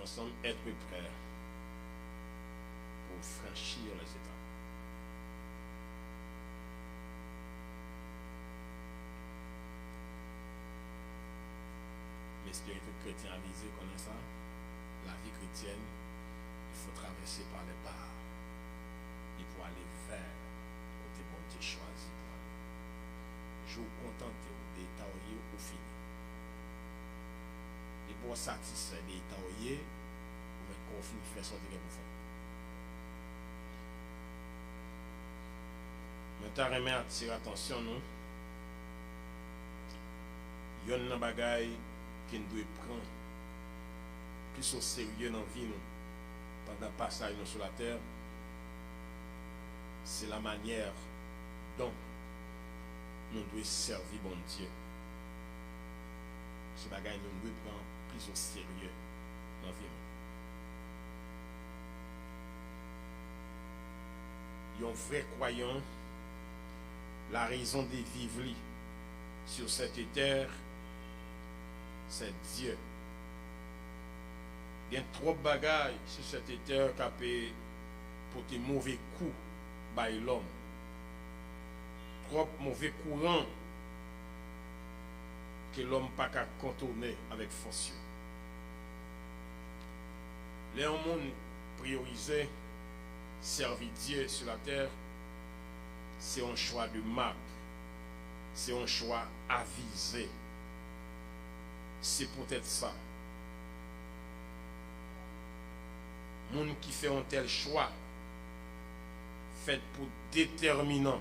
ensemble, être prêt pour franchir les étapes. L'esprit chrétien avisé connaît ça. La vie chrétienne, il faut traverser par les barres. Il faut aller vers côté bon Dieu choisi pour aller. Je vous contente d'état au fini. Et pour satisfaire l'état au vous mettez qu'on finit faire sortir que vous faites. Maintenant, je remets à tirer attention, non? Il y a un bagage qui nous doit prendre plus au sérieux dans la vie pendant le passage sur la terre. C'est la manière dont nous devons servir bon Dieu. Ce bagage nous doit prendre plus au sérieux dans la vie. Un vrai croyant, la raison de vivre sur cette terre, c'est Dieu. Il y a trop de bagages sur cette terre qui peut porter mauvais coups par l'homme. Trop mauvais courant que l'homme n'a pas contourner avec force. Les hommes priorisés servir Dieu sur la terre, c'est un choix de marque, c'est un choix avisé. C'est peut-être ça. Monde qui fait un tel choix, fait pour déterminant.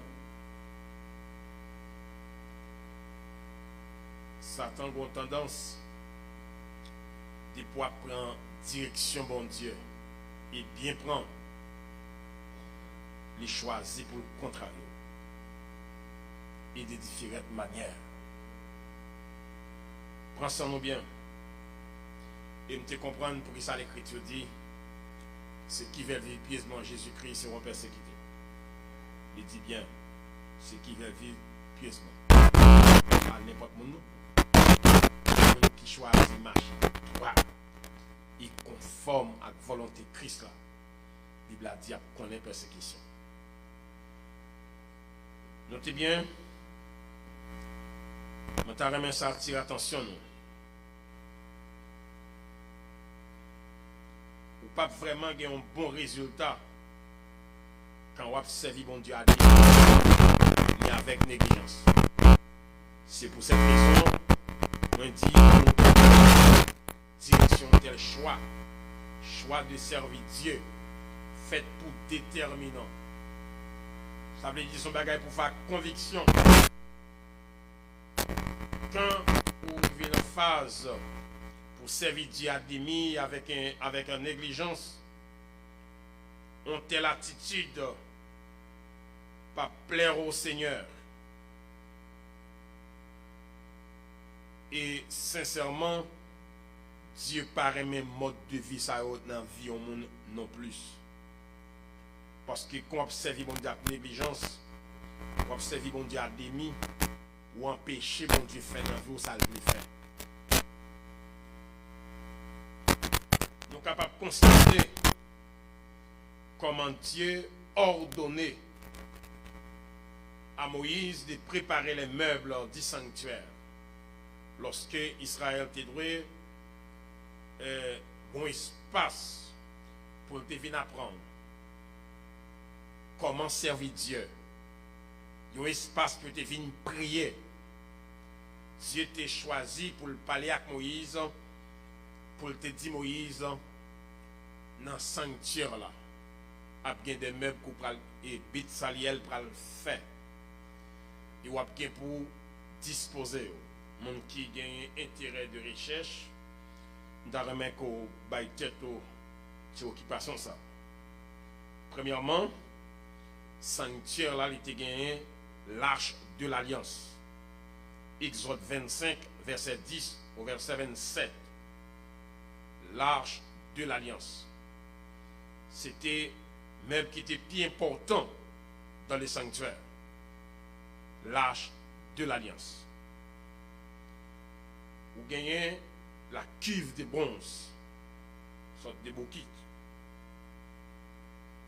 Satan a une tendance de pouvoir prendre direction bon Dieu et bien prendre les choisir pour le contraire et de différentes manières. Prends ça nous bien et me te comprendre pour ça l'écriture dit ceux qui veulent vivre pieusement Jésus-Christ seront persécutés. Il dit bien ceux qui veulent vivre pieusement à n'importe monde qui choisit marcher droit et conforme à la volonté de Christ là. La Bible a dit qu'on est persécution. Notez bien, je t'ai ça attirer attention. Ou pas vraiment gagner un bon résultat quand on observe bon Dieu à Dieu mais avec négligence. C'est pour cette raison on dit direction tel choix de servir Dieu fait pour déterminant. Ça veut dire son bagage pour faire conviction. Quand vous vivez la phase pour servir Dieu à demi avec une négligence, on telle attitude pas plaire au Seigneur. Et sincèrement, Dieu paraît même mode de vie ça dans la vie au monde non plus. Parce que quand on observe bon Dieu à négligence, on observe bon Dieu à demi, ou empêcher bon Dieu faire dans la vie où ça le fait. Nous sommes capables de constater comment Dieu ordonné à Moïse de préparer les meubles du sanctuaire. Lorsque Israël était doué, bon espace pour venir apprendre comment servir Dieu. Il y a un espace pour venir prier. Dieu t'a choisi pour le parler avec Moïse, pour te dire Moïse, dans le sanctuaire là, il y a des meubles et bit saliel pour le faire. Il y a pour disposer. Mon qui gagne intérêt de recherche, dans le mec au bail tête sur occupation ça. Premièrement, sanctuaire là, il était gagné l'arche de l'alliance. Exode 25, verset 10 au verset 27. L'arche de l'alliance. C'était même qui était plus important dans les sanctuaires. L'arche de l'alliance. Vous gagnez la cuve de bronze sorte de bouquet.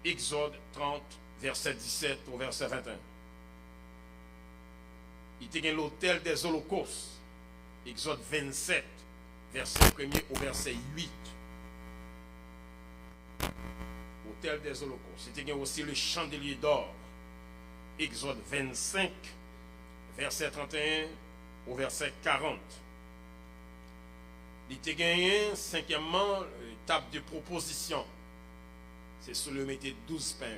Exode 30, verset 17 au verset 21. Il y a l'autel des holocaustes. Exode 27, verset 1er au verset 8. Autel des holocaustes. Il y a aussi le chandelier d'or. Exode 25, verset 31 au verset 40. Il y a cinquièmement table de proposition. C'est sur le métier 12 pains.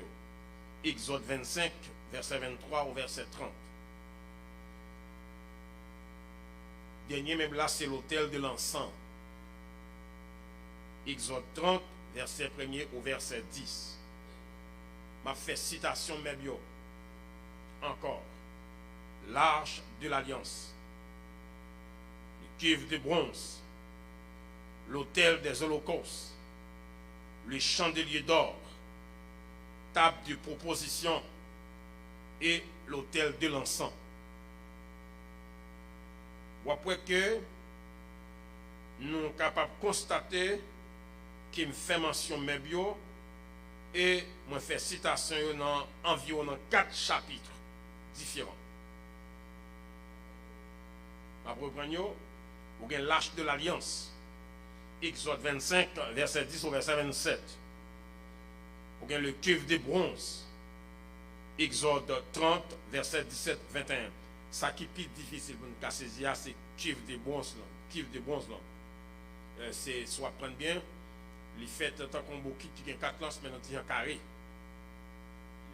Exode 25, verset 23 au verset 30. Dernier même là, c'est l'autel de l'encens. Exode 30, verset 1er au verset 10. M'a fait citation même yo. Encore. L'arche de l'alliance. Le cuve de bronze. L'autel des holocaustes. Le chandelier d'or. Table de proposition. Et l'autel de l'encens. Ou après que nous sommes capables de constater qu'il me fait mention de bio et me fait citation dans environ 4 chapitres différents. Après, vous avez l'arche de l'alliance. Exode 25, verset 10 au verset 27. Vous avez le cuve de bronze. Exode 30, verset 17-21. Ça qui est plus difficile pour nous casser, c'est cuve de bronze. Cuve de bronze. C'est soit prendre bien, les fêtes tant qu'on bouquet qui a 4 lances, maintenant il y a un carré.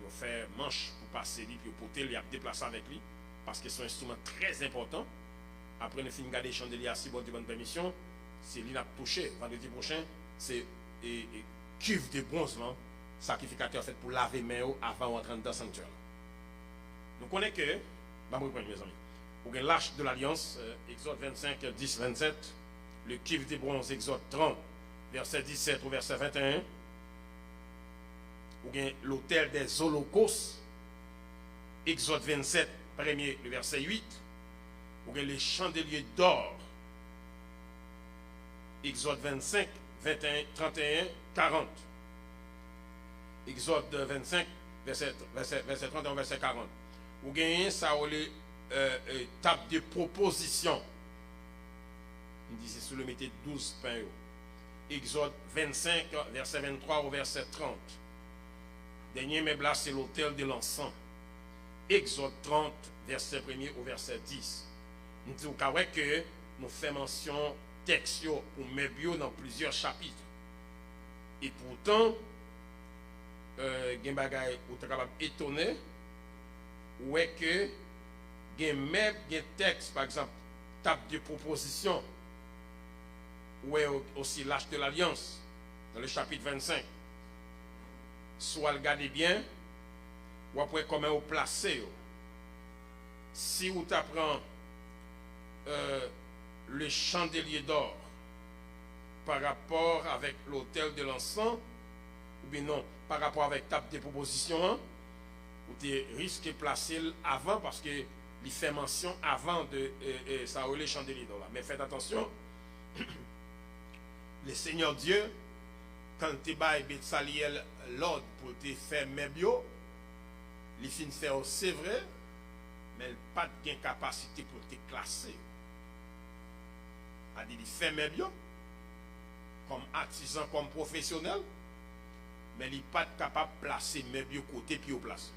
Il fait manche pour passer, puis pour porter, il a déplacé avec lui, parce que c'est un instrument très important. Après, nous finissons de garder le chandelier assis, bon, de bonne permission. C'est lui qui a touché. Vendredi prochain, c'est cuve de bronze, sacrificateur fait pour laver les mains avant d'entrer dans le sanctuaire. Nous connaissons que, mes amis, vous avez l'arche de l'alliance, Exode 25, 10, 27, le cuve de bronze, Exode 30, verset 17 au verset 21, vous avez l'autel des holocaustes, Exode 27, premier, le verset 8, vous avez les chandeliers d'or, Exode 25, 21, 31, 40. Exode 25, verset 31, verset 40. Vous gagnez ça ou les table de proposition. Il dit c'est sur le métier 12 pains. Exode 25, verset 23 au verset 30. Dernier même là, c'est l'autel de l'encens. Exode 30, verset 1er au verset 10. Nous disons que nous faisons mention texte pour Mebio dans plusieurs chapitres. Et pourtant, gen bagay ou te capable étonner ou est que gen texte par exemple table de proposition ou est aussi l'arche de l'alliance dans le chapitre 25. Soit regardez bien ou après comment vous placez. Si vous t'apprend le chandelier d'or par rapport avec l'autel de l'encens, ou bien non, par rapport avec table de proposition, vous risquez de placer avant parce que il fait mention avant de ça ou les chandeliers d'or. Mais faites attention, le Seigneur Dieu, quand tu vas Betsaliel l'ordre pour te faire mebio, il finit de faire c'est vrai, mais il n'a pas de capacité pour te classer. Il fait mebio comme artisan, comme professionnel, mais il n'est pas capable de placer mebio côté puis au place.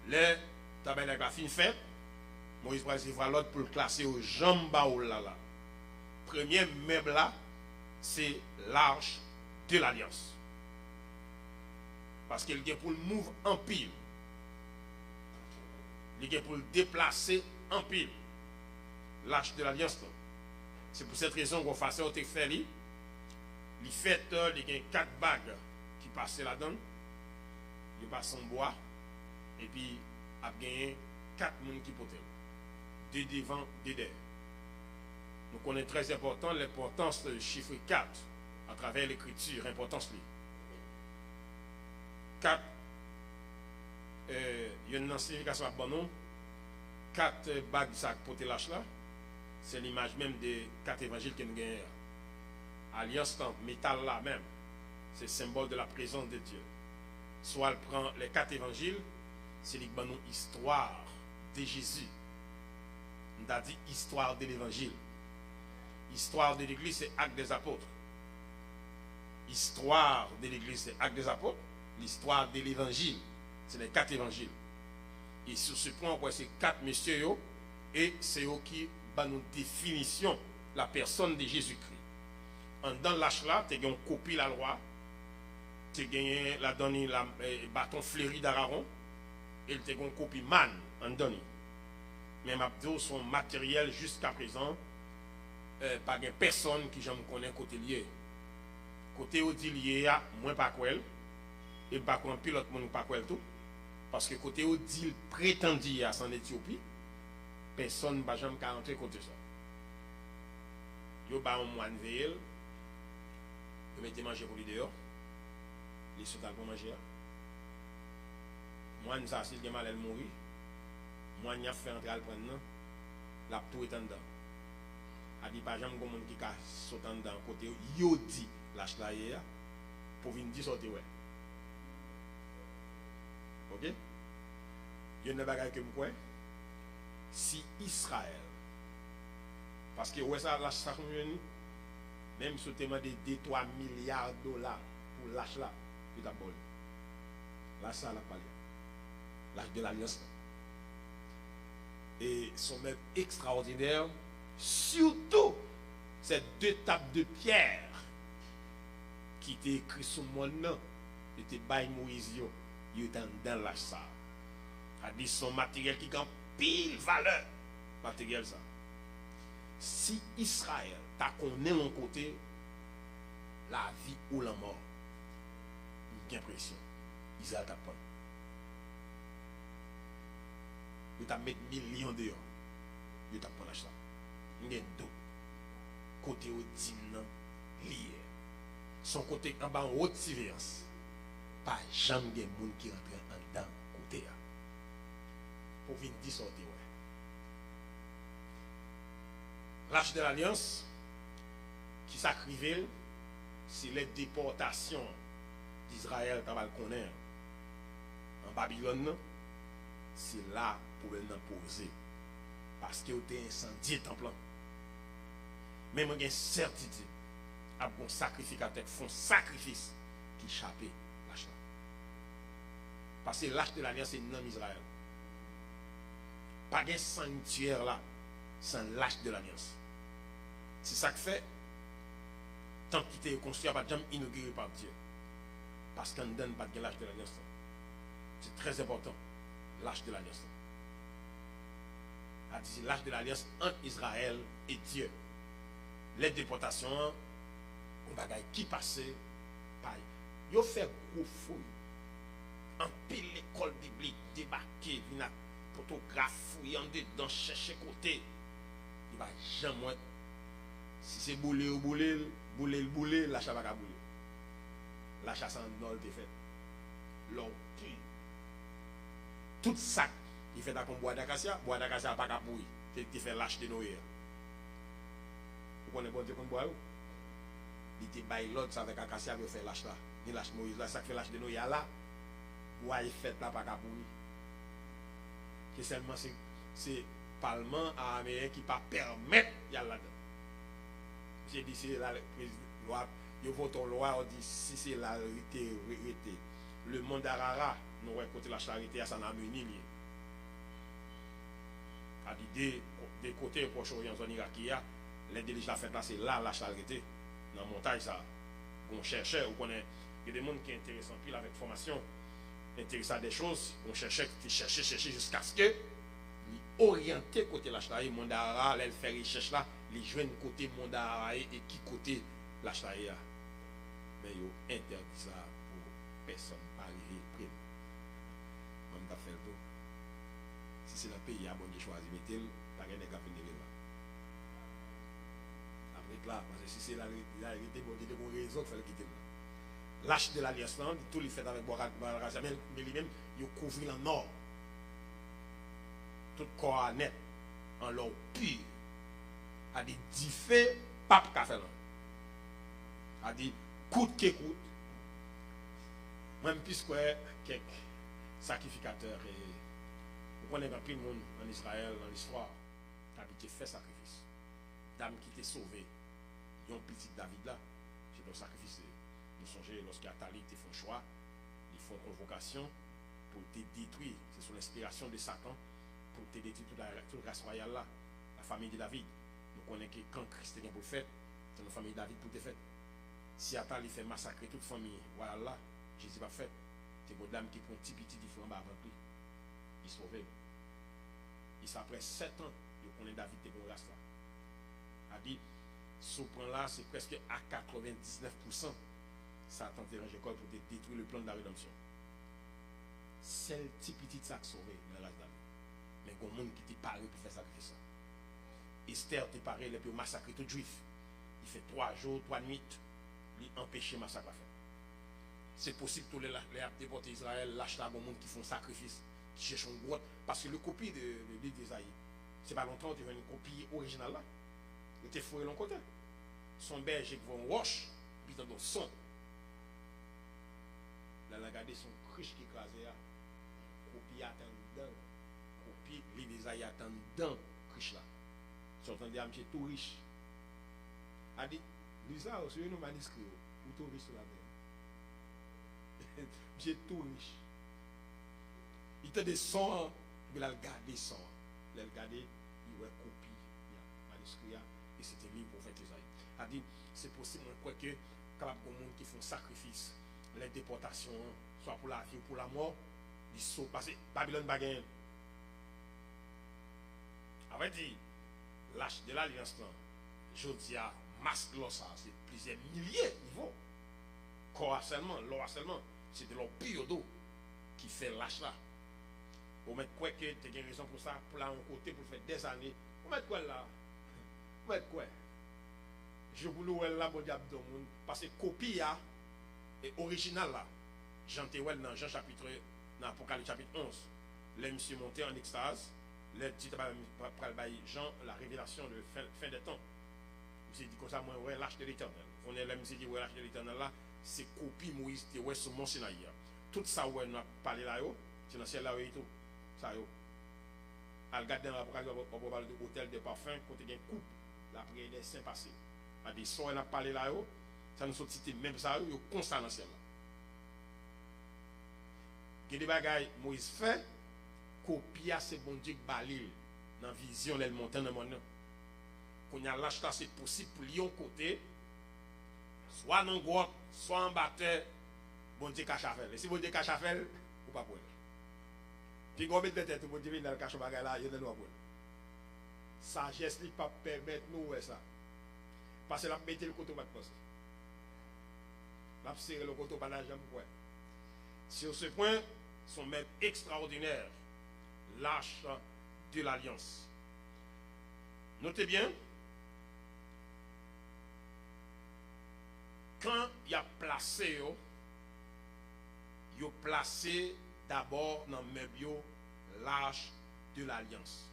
Le tabernacle a fini fait, Moïse va voir l'autre pour le classer au jambaoul là. Premier meuble là, c'est l'arche de l'alliance. Parce qu'il est pour le move en pile. Il est pour le déplacer en pile. L'arche de l'alliance. C'est pour cette raison qu'on fait ça au Tefeli. Il fait, il y a 4 bagues qui passent là-dedans. Il passe en bois. Et puis, il y a gagné 4 personnes qui potent. 2 devant, 2 derrière. Nous connaissons très important l'importance du chiffre 4 à travers l'écriture, importance. 4, il y a une signification à bon nom. 4 bagues qui potent l'âge là. C'est l'image même des 4 évangiles que nous gagnons. Alliance dans métal là même, c'est symbole de la présence de Dieu. Soit elle prend les 4 évangiles, c'est une histoire de Jésus. On a dit histoire de l'évangile. Histoire de l'église, c'est acte des apôtres. Histoire de l'église, c'est acte des apôtres. L'histoire de l'évangile, c'est les 4 évangiles. Et sur ce point, on voit ces 4 messieurs, et c'est eux qui ont une définition la personne de Jésus-Christ. Dans l'âge là, tu as une copie la loi, tu as gagné la donné la bâton fleuri d'Aaron, et tu as une copie man en donné. Mais Mabdo, son matériel jusqu'à présent, pas de personne qui j'aime connaître côté lié. Côté où dit lié, moi pas quoi, et pas quoi pilote mon pas quoi tout. Parce que côté où dit prétendu à en Éthiopie, personne ne va jamais rentrer côté ça. Yo ba un moine veille, yo mettez manger pour lui dehors, les soldats pour manger. Moine ça s'il gen mal elle mourir, moine y a fait entrer al prendre la tout est en dedans. A dit pas jamais gon monde qui ka sauter en dedans côté yo dit lâche la hier pour venir dire sortir ouais. OK? Yo ne bagay que moi si Israël parce que ouais ça lâche ça même si tu demandé 3 milliards de dollars pour lâche là, tu t'as bolé. Là ça la parlé. L'âge de l'alliance. Et son même extraordinaire, surtout ces 2 tables de pierre qui étaient écrites sur mon nom, étaient by Moïse, il était dans l'âge ça. A dit son matériel qui a pile valeur. Matériel ça. Si Israël t'a connaît mon côté, la vie ou la mort, j'ai l'impression, Israël t'a pas. Il t'a mis millions dehors. Il t'a pas lâché ça. Il y a deux. Côté au dîner, lié. Son côté en bas en haute surveillance. Pas jamais de monde qui rentre en dedans côté. Pour venir dire sortir. L'âge de l'Alliance, qui s'acrivait, c'est les déportations d'Israël dans le connaître en Babylone, c'est là pour nous poser. Parce qu'il a été incendié le temple. Mais moi, j'ai une certitude. Un bon sacrificateur font sacrifice qui échappe l'âge. Parce que l'âge de l'Alliance, c'est non Israël. Pas de sanctuaire là, sans l'âge de l'Alliance. C'est ça que fait, tant qu'il est construit, il n'y a pas de jamais inauguré par Dieu. Parce qu'on ne donne pas de l'âge de l'Alliance. C'est très important, l'âge de l'Alliance. C'est l'âge de l'Alliance entre Israël et Dieu. Les déportations, on va gagner qui passait, pareil. Ils ont fait gros fouilles. En pile l'école biblique, débarqué, vient photographe, fouillant dedans, chercher côté. Il va jamais. Si c'est boulé ou boulé, l'achat va bouler. L'achat sans nol est fait. L'on tue. Tout ça, il fait dans le bois d'acacia n'a pas qu'à bouillir. Il fait lâche de Noé. Vous connaissez bon Dieu qu'on boit? Il dit, bah, l'autre, ça avec acacia, il fait lâche là. Il lâche Moïse là, ça fait lâche de Noé là. Bois, il fait là, pas qu'à bouillir. Que seulement c'est Parlement américain qui ne pas permettre y aller là-dedans. J'ai dit, c'est la loi, il vote en loi, on dit, si c'est la vérité, le monde d'Arara, nous avons côté la charité à son amener. À l'idée, des côtés Proche-Orient, zone irakienne, les dirigeants fait là, c'est là la charité. Dans la montagne, ça, on cherchait, on connaît, il y a des gens qui sont intéressants, puis avec formation, intéressants à des choses, on cherchait jusqu'à ce que orienté côté la charité, le monde d'Arara, elle fait recherche là, les jeunes côté monde arabe et qui côté la charia. Mais ils ont interdit ça pour personne pas arriver près. On a fait le tout. Si c'est le pays à bon de choisir, mettez-le, pas de gars venir là. Après là, parce que si c'est la vérité, bon Dieu, il y a une raison qu'il faut quitter là. L'âge de l'Alliance, tout les fait avec Boarak, mais lui-même, il couvre en nord. Tout corps net, en l'or pur. A des diffés, pape qu'a fait là. A dit, coûte que coûte, même puisque quelques sacrificateurs, et vous connaissez pas plus le monde en Israël, dans l'histoire, qui a fait sacrifice. Dame qui était sauvée, ils ont petit David là, c'est leur sacrifice. Nous songez, lorsqu'il y a Tali, ils font choix, ils font convocation pour te détruire. C'est sous l'inspiration de Satan pour te détruire toute la race royale là, la famille de David. Nous connaissons que quand Christ est pour le fait, c'est la famille de David pour le fait. Si Atal fait massacrer toute famille, voilà là, Jésus va fait. C'est une dame qui prend un petit différent avant lui. Il sauve. Il après 7 ans, il connaît David et bon race là. A dit, ce point là, c'est presque à 99%. Satan te range pour détruire le plan de la rédemption. C'est le petit ça qui sauvé dans la race David. Mais il y a un monde qui t'est paré pour faire sacrifice. Esther t'est paré, il peut massacrer tout juif. Il fait 3 jours, 3 nuits. Empêcher massacre à faire. C'est possible que tous les déportés d'Israël lâchent là des gens qui font sacrifice, qui cherchent une grotte. Parce que le copie de l'île d'Isaïe, c'est pas longtemps qu'il y a une copie originale là. Il était fourré de l'autre côté. Son berger qui va en roche, puis dans le son. Là, regardez son criche qui écrasé là. Copie attend dedans. Copie l'île d'Isaïe attend dedans, criche là. Si vous entendez, monsieur tout riche. A dit, Lisa, c'est un manuscrit, ou tout riche sur la terre. J'ai tout riche. Il était des sons, mais il a gardé son. Il a gardé, il a copié, il a manuscrit, et c'était lui pour faire Isaïe. A dit, c'est possible, on croit que, capable de monde qui font sacrifice, les déportations, soit pour la vie ou pour la mort, ils sont passés, Babylone bagaille. Avait dit, lâche de l'alliance, je dis à masse de ça, c'est plusieurs milliers de niveaux. Corps harcèlement, l'eau harcèlement, c'est de l'eau pure d'eau qui fait lâche là. Vous mettez quoi que tu as une raison pour ça, pour là un côté, pour faire des années. Vous mettez quoi là? Vous mettez quoi? Je voulais là, mon diable, parce que copie et original là. Jean Théouel dans Jean chapitre, dans Apocalypse chapitre 11. Les monsieur monté en extase, les dit Jean, la révélation de fin des temps. Vous dit comme ça, moi, ouais, l'arche de l'éternel. On est là, monsieur dit, ouais, l'arche de l'éternel là, c'est copie Moïse, c'est ouais, sur mon Sinaï. Tout ça, ouais, nous a parlé là, c'est dans le ciel là, et tout. Ça, yo. Al garder dans l'Apocalypse, on parle de hôtel de parfum, côté d'une coupe, la prière des saints passés. A des sons, on a parlé là, ça nous sortit même ça, yo, constant dans le ciel là. Il y a des bagailles, Moïse fait, copia, c'est bon Dieu qui balil, dans la vision, les montagnes dans le monde. Quand il y a lâche là, c'est possible pour lion côté, soit dans grotte, soit en batteur, bon Dieu cache à faire. Et si bon Dieu cache à faire, ou pas pour elle. Puis quand on met tête, bon Dieu vient dans le cache bagage là, il y a des lois pour elle. Sagesse ne pas permettre nous ça. Parce que la mettre le côté pas de poste. La serrer le côté pas la jambe pour elle. Sur ce point, son maître extraordinaire, l'arche de l'alliance. Notez bien, quand il a placé, il a placé d'abord dans le meuble l'arche de l'alliance.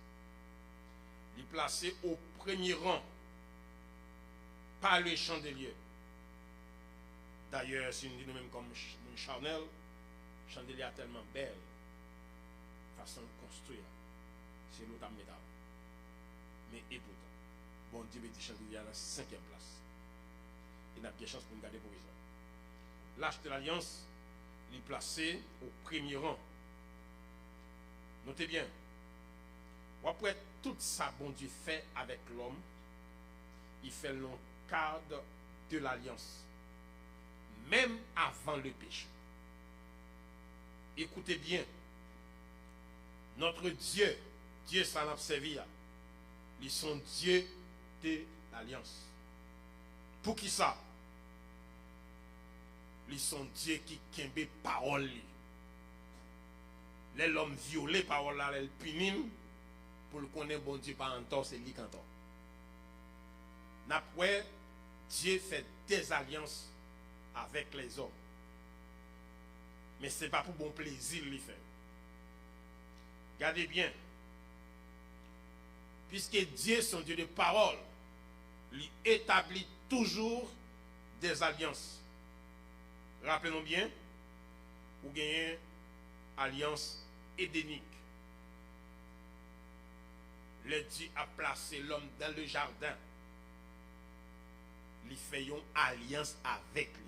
Il est placé au premier rang par le chandelier. D'ailleurs, si nous disons même comme Chanel, chandelier est tellement belle, façon de construire, c'est l'autre métal. Mais et pourtant, bon Dieu met chandelier à la 5e place. Il n'a pas de chance pour nous garder pour ça. L'arche de l'alliance, il est placé au premier rang. Notez bien, après tout ça, bon Dieu fait avec l'homme, il fait le cadre de l'alliance, même avant le péché. Écoutez bien, notre Dieu, Dieu s'en a servi, ils sont Dieu de l'alliance. Pour qui ça? Ils sont Dieu qui kembe parole. L'homme violé parole là, elle punit pour le connaître bon Dieu par un temps, c'est lui qui entend. N'après, Dieu fait des alliances avec les hommes. Mais ce n'est pas pour bon plaisir il fait. Regardez bien. Puisque Dieu est son Dieu de parole, il établit toujours des alliances. Rappelons bien, ou gagnez alliance édénique. Le Dieu a placé l'homme dans le jardin. Il fait une alliance avec lui.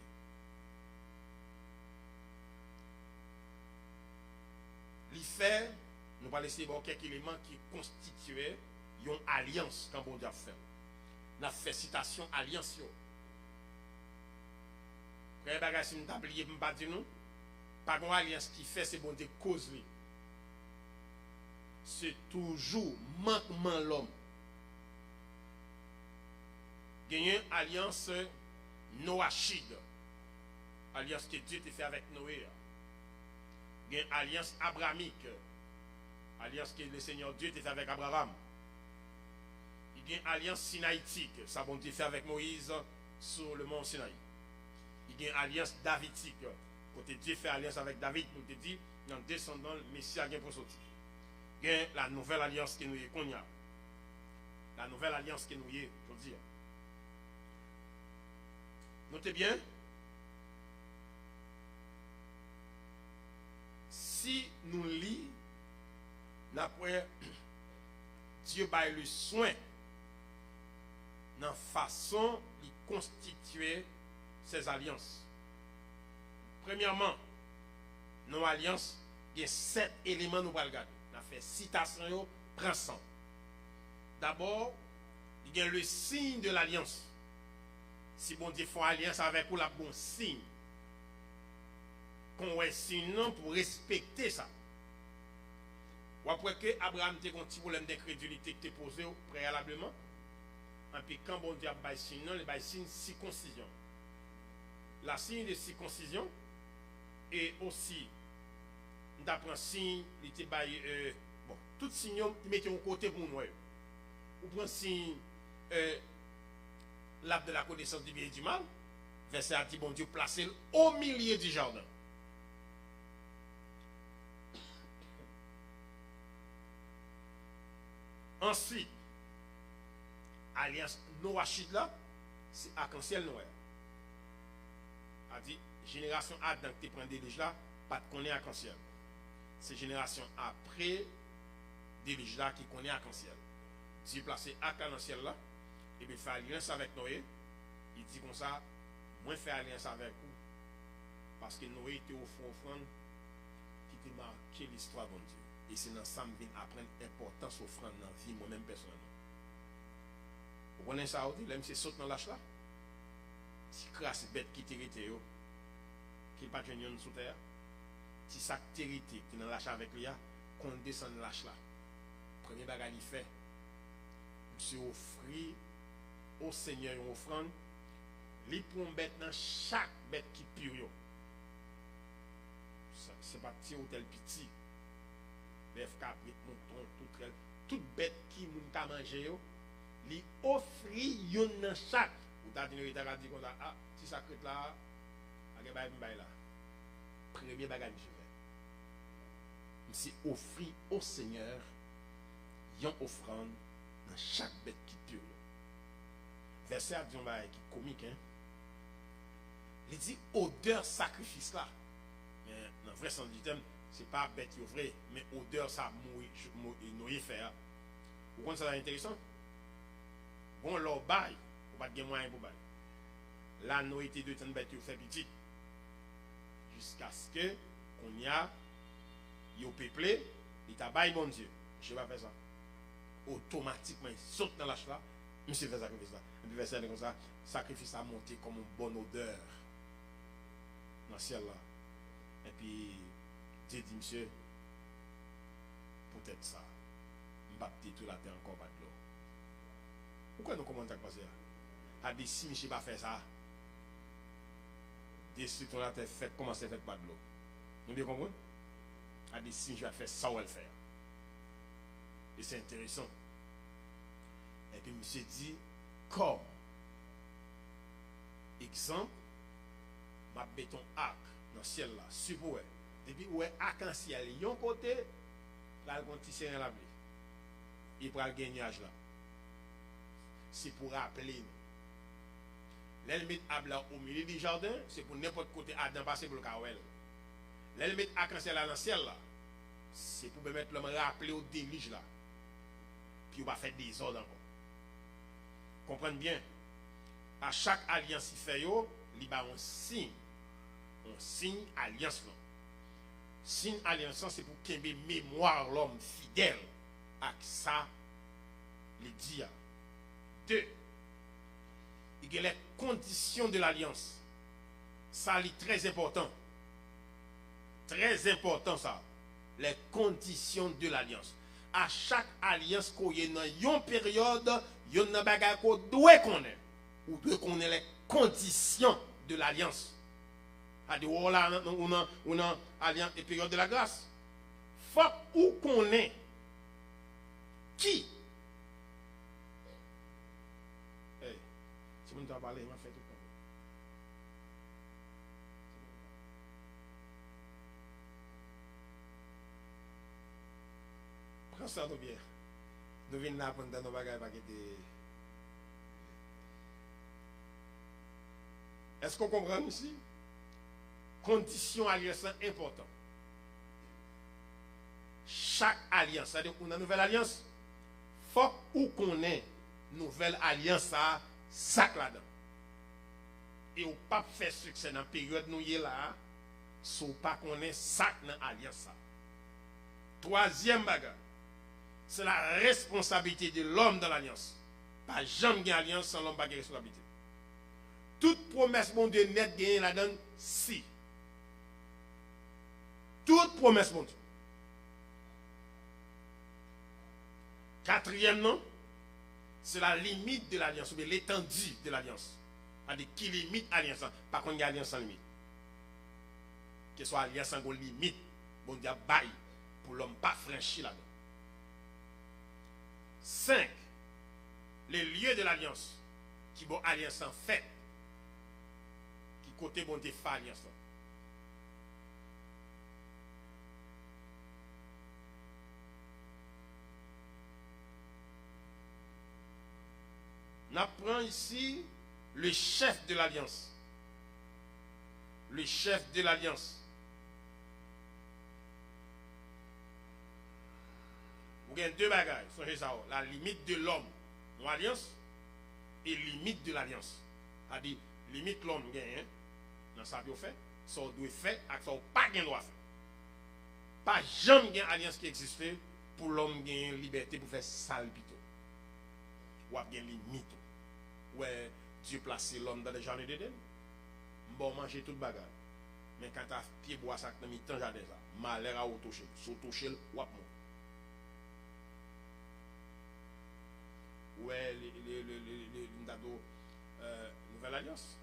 Il fait, nous allons laisser quelques éléments qui constituaient une alliance quand bon Dieu a fait. Nous avons fait citation alliance. Frère bagage si nous avons oublié de pas dire nous, pas une alliance qui fait c'est bon Dieu cause lui. C'est toujours manquement l'homme. Il y a une alliance noachide, alliance que Dieu a fait avec Noé. Il y a une alliance abrahamique, alliance que le Seigneur Dieu a fait avec Abraham. Il y a une alliance sinaïtique, ça bon Dieu fait avec Moïse sur le mont Sinaï. Il y a une alliance davidique, côté Dieu fait alliance avec David, nous te dit, dans descendant le Messie a bien pour sortir. Il y a la nouvelle alliance que nous y a. La nouvelle alliance que nous y est, je veux dire. Notez bien, si nous lisons, d'après Dieu a le soin dans la façon de constituer ces alliances. Premièrement, nos alliances, il y a 7 éléments nous allons regarder. On a fait citation, prend 100. D'abord, il y a le signe de l'alliance. Si bon Dieu fait alliance avec vous, la bon signe. Qu'on ait signe pour respecter ça. Ou après que Abraham a un petit problème d'incrédulité qui était posé préalablement. Et puis quand bon Dieu a fait signe, il a signe circoncision. La signe de circoncision et aussi d'après signe, il était bon, tout signe, il mettait un côté pour nous. Ou prend signe l'arbre de la connaissance du bien et du mal, verset a dit bon Dieu placé au milieu du jardin. Ensuite, alliance noachide là, c'est arc-en-ciel noir. A dit génération Adam qui prend des là, pas de connaît arc-en-ciel. C'est génération après des là qui connaît arc-en-ciel. Dieu placé arc-en-ciel là, et puis fait alliance avec Noé. Il dit comme ça, moi faire alliance avec vous. Parce que Noé était au fond offrande qui était marqué l'histoire de Dieu. Et c'est dans ça que je viens apprendre l'importance offrande dans la vie moi-même personnellement. Vous connaissez ça aussi? Là, c'est saute dans l'âge là. Si crasse bête qui t'hérite, qui n'est pas de sous terre. Si ça t'hérite, qui est dans l'âge avec lui, qu'on descend dans l'âge là. Premier bagage il fait. Monsieur offrir au Seigneur une offrande. Il prend une bête dans chaque bête qui pure. C'est pas petit ou tel petit. Bœuf, caprit, mouton, toute bête qui n'a pas mangé, il offre une dans chaque. Ou t'as dit comme ça, ah, si ça crête là, il y a un là. Premier bagage que je fais. C'est offrir au Seigneur une offrande dans chaque bête qui pure. Verset à Dieu qui est comique, hein. Il dit odeur sacrifice là. Mais dans le vrai sens du terme, ce n'est pas bête qui est vrai, mais odeur ça noyé faire. Vous comprenez ça intéressant? Bon, leur bail, vous pas de moyen pour bail. La noyauté de temps bête qui fait petit. Jusqu'à ce que qu'on y a, il peuplé, il t'a bail bon Dieu. Je vais pas faire ça. Automatiquement, il saute dans l'âge là, monsieur fait sacrifice là. Et puis verset comme ça, sacrifice a monté comme une bonne odeur dans le ciel là. Et puis, Dieu dit, monsieur, peut-être ça, m'baptiser toute la terre encore pas de l'eau. Pourquoi nous commençons à passer là? A dit, si monsieur ne va pas faire ça, destruction la terre fait, comment c'est fait pas de l'eau? Vous bien comprenez? A dit, si je vais faire ça, on va le faire. Et c'est intéressant. Et puis, monsieur dit, comme exemple, ma béton arc dans le ciel là, supposé. Depuis où est arc-en-ciel, il y a un côté, là, il y a un petit ciel la pluie. Il prend le gagnage là. C'est pour rappeler nous. L'elle met à blanc au milieu du jardin, c'est pour n'importe côté Adam passer pour le kawel. L'elle met à cancer là dans le ciel là, c'est pour permettre l'homme rappeler au déluge là. Puis on va faire des ordres encore. Comprenez bien. À chaque alliance il fait yo, il y a un signe. Un signe alliance là. Signe alliance c'est pour qu'il y ait mémoire l'homme fidèle à ça les dit. 2. Il y a les conditions de l'alliance. Ça est très important. Très important ça. Les conditions de l'alliance. À chaque alliance qu'on y a dans une période, il y a une bagarre qu'on doit connaître. Ou doit connaître les conditions de l'alliance. C'est-à-dire, on a alliance et période de la grâce. Faut ou connaît qui. Si vous ne parlez, il m'a fait tout le temps. Prends ça tout bien. Nous venons là pour nous donner nos bagages. Est-ce qu'on comprend ici? Condition alliance importante. Chaque alliance, c'est-à-dire qu'on a une nouvelle alliance, faut ou qu'on ait nouvelle alliance à sac là-dedans. Et on pas faire succès dans la période nous y là, si on pas qu'on ait sac dans l'alliance ça. Troisième bagage, c'est la responsabilité de l'homme dans l'alliance. Pas jamais une alliance sans l'homme pas de responsabilité. Toute promesse mon Dieu net gagne là-dedans si. Toute promesse mon Dieu. Quatrième non, c'est la limite de l'alliance, ou bien l'étendue de l'alliance. C'est-à-dire qui limite l'alliance. Par contre, il y a alliance sans limite. Que ce soit alliance sans limite, bon Dieu bail pour l'homme pas franchi là-dedans. 5. Les lieux de l'alliance qui vont alliance en fait. Qui côté bon Dieu fait alliance. On apprend ici le chef de l'alliance. Le chef de l'alliance. Vous avez deux bagages. Songez ça. La limite de l'homme dans l'alliance et limite de l'alliance. C'est-à-dire, limite l'homme gagne. Dans ça qu'il fait. Ça doit faire et ça pas gagne droit faire. Pas jamais une alliance qui existe pour l'homme gagner liberté pour faire sale pito. Ou a bien limite. Ouais, Dieu place l'homme dans le jardin d'Éden. Bon manger toute bagarre. Mais quand tu as pied bois ça dans mi-temps jardin ça, malheur à toucher, sous toucher ou à mort. Ouais, nouvelle alliance.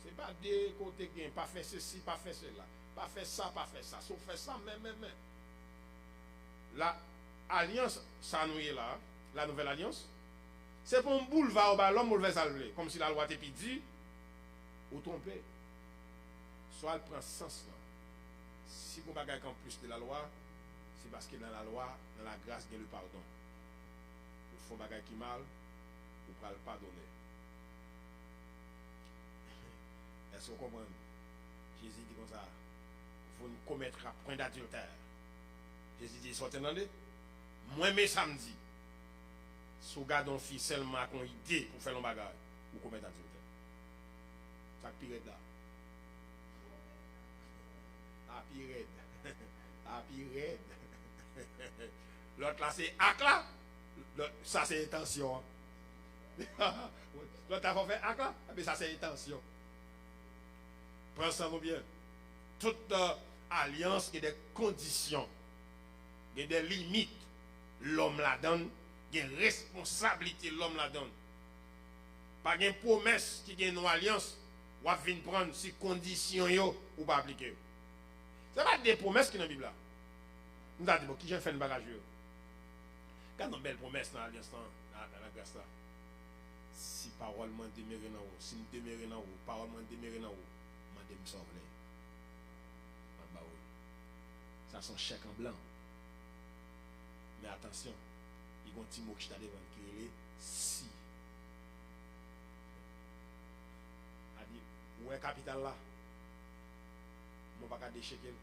C'est pas des côtés qui pas fait ceci, pas fait cela, pas fait ça, pas fait ça, sauf fait ça, mais. La alliance, ça nous est là, la nouvelle alliance. C'est pour un boulevard au bas, l'homme mauvais salvé. Comme si la loi t'est dit, ou trompé. Soit elle prend sens là. Si vous ne en plus de la loi, c'est parce que dans la loi, dans la grâce, il y a le pardon. Il faut bagay qui mal, ou pas le pardonner. Est-ce que vous comprenez? Jésus dit comme ça, vous ne commettrez point d'adultère. Jésus dit, sortez dans les. Moi, mes samedis. Si vous gardez un fils seulement avec une idée pour faire un bagage, vous commettez adultère. Ça pire là. Ah, pire. Ah, pire. L'autre là, c'est acte là. Ça, c'est intention. L'autre là, fait acte là. Mais ça, c'est intention. Prends ça bien. Toute alliance, il y a des conditions. Il y a des limites. L'homme la donne. Il y a une responsabilité, l'homme la donne. Pas une promesse qui est une alliance, ou à venir prendre si conditions ou pas appliquer. Ce n'est pas des promesses qui sont dans la Bible. Nous avons dit, qui j'ai fait une bagage. Quand on a une belle promesse dans l'alliance, dans la grâce, si parole m'a demeuré dans vous, si nous demeurons dans vous, parole m'a demeuré dans vous, je vais me sauver. Ça c'est un chèque en blanc. Mais attention. Il y a un petit mot qui t'a devant qui est si. la capitale là, je ne vais pas déchirer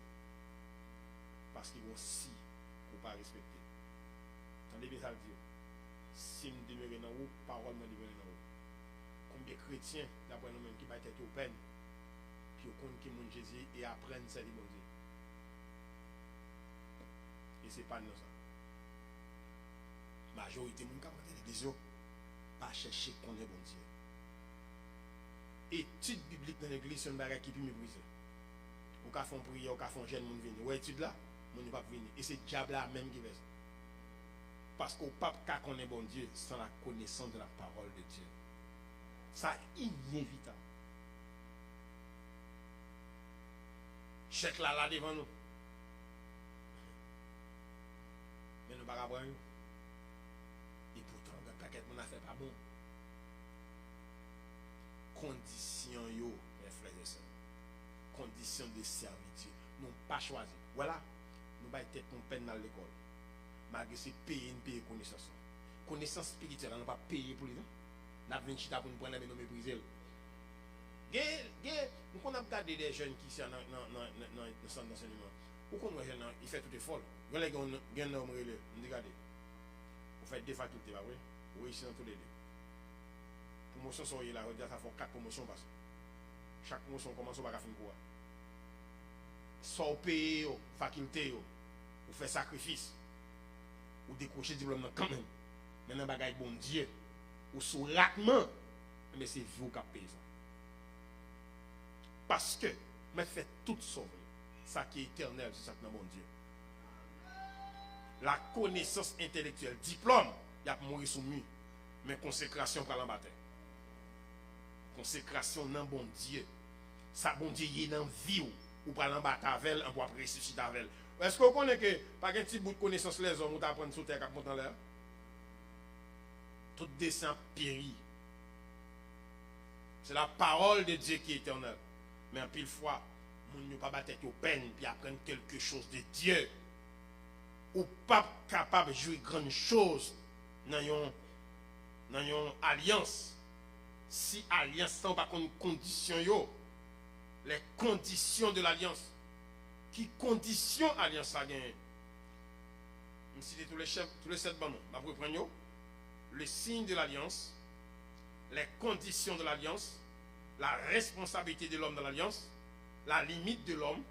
parce qu'ils vont si pour ne pas respecter. Tandis que ça veut dire, si nous demeurons dans vous, parole me demeure dans vous. Combien de chrétiens, d'après nous-mêmes, qui battent au peine, puis au compte qui montent Jésus et apprennent ça, bon Dieu. Et ce n'est pas nous ça. La majorité de gens qui ont l'église, pas chercher qu'on est bon Dieu. Étude biblique dans l'église, c'est une barrière qui peut mépriser. Ou qu'à font prière, ou qu'à font jeune, moun venir. Ou étude là, moun ne pas venir. Et c'est le diable là même qui fait ça. Parce qu'au pape, quand on est bon Dieu, sans la connaissance de la parole de Dieu. Ça inévitable. Chèque là devant nous. Mais nous ne pouvons pas voir. Et pourtant, le paquet de mon affaire pas bon. Condition yo, mes frères et sœurs. Condition de servitude. Nous n'avons pas choisi. Voilà. Nous n'avons pas été pour peine dans l'école. Malgré c'est payer une payer connaissance. Connaissance spirituelle, on n'a pas payé pour les gens. Nous avons 20 pour nous prendre mais nous mépriser. Nous avons regardé des jeunes qui sont dans le centre d'enseignement. Pourquoi nous jeunes, ils font tout est folle. Nous avons un homme relais. Nous regardez. Vous faites deux facultés, pas vrai? Oui, ici dans tous les deux. Promotion sont là, ça fait 4 promotions parce que chaque promotion commence par faire quoi? Soit payer faculté, ou faire sacrifice, ou décrocher diplôme quand même. Mais dans bagaille bon Dieu, ou sous ratement, mais c'est vous qui payez ça. Parce que, mais fait tout sauver. Ça qui est éternel, c'est ça qui est bon Dieu. La connaissance intellectuelle, diplôme, il y a mourir sous mur, mais consécration pour l'embattre. Consécration dans bon Dieu. Ça bon Dieu est dans vie ou pour l'embattre avec elle, on peut ressusciter avec elle. Est-ce que vous connaissez que par un petit bout de connaissance les hommes, vous apprendre sous terre cap monter en l'air? Tout descend périt. C'est la parole de Dieu qui est éternelle. Mais en pile fois, nous ne pas battre aux peines puis apprendre quelque chose de Dieu. Ou pas capable de jouer grande chose dans une alliance. Si alliance n'a pas de condition, les conditions de l'alliance. Qui condition alliance a gagné? Je cite tous les chefs, tous les 7 bannons. Je vais prendre le signe de l'alliance, les conditions de l'alliance, la responsabilité de l'homme dans l'alliance, la limite de l'homme,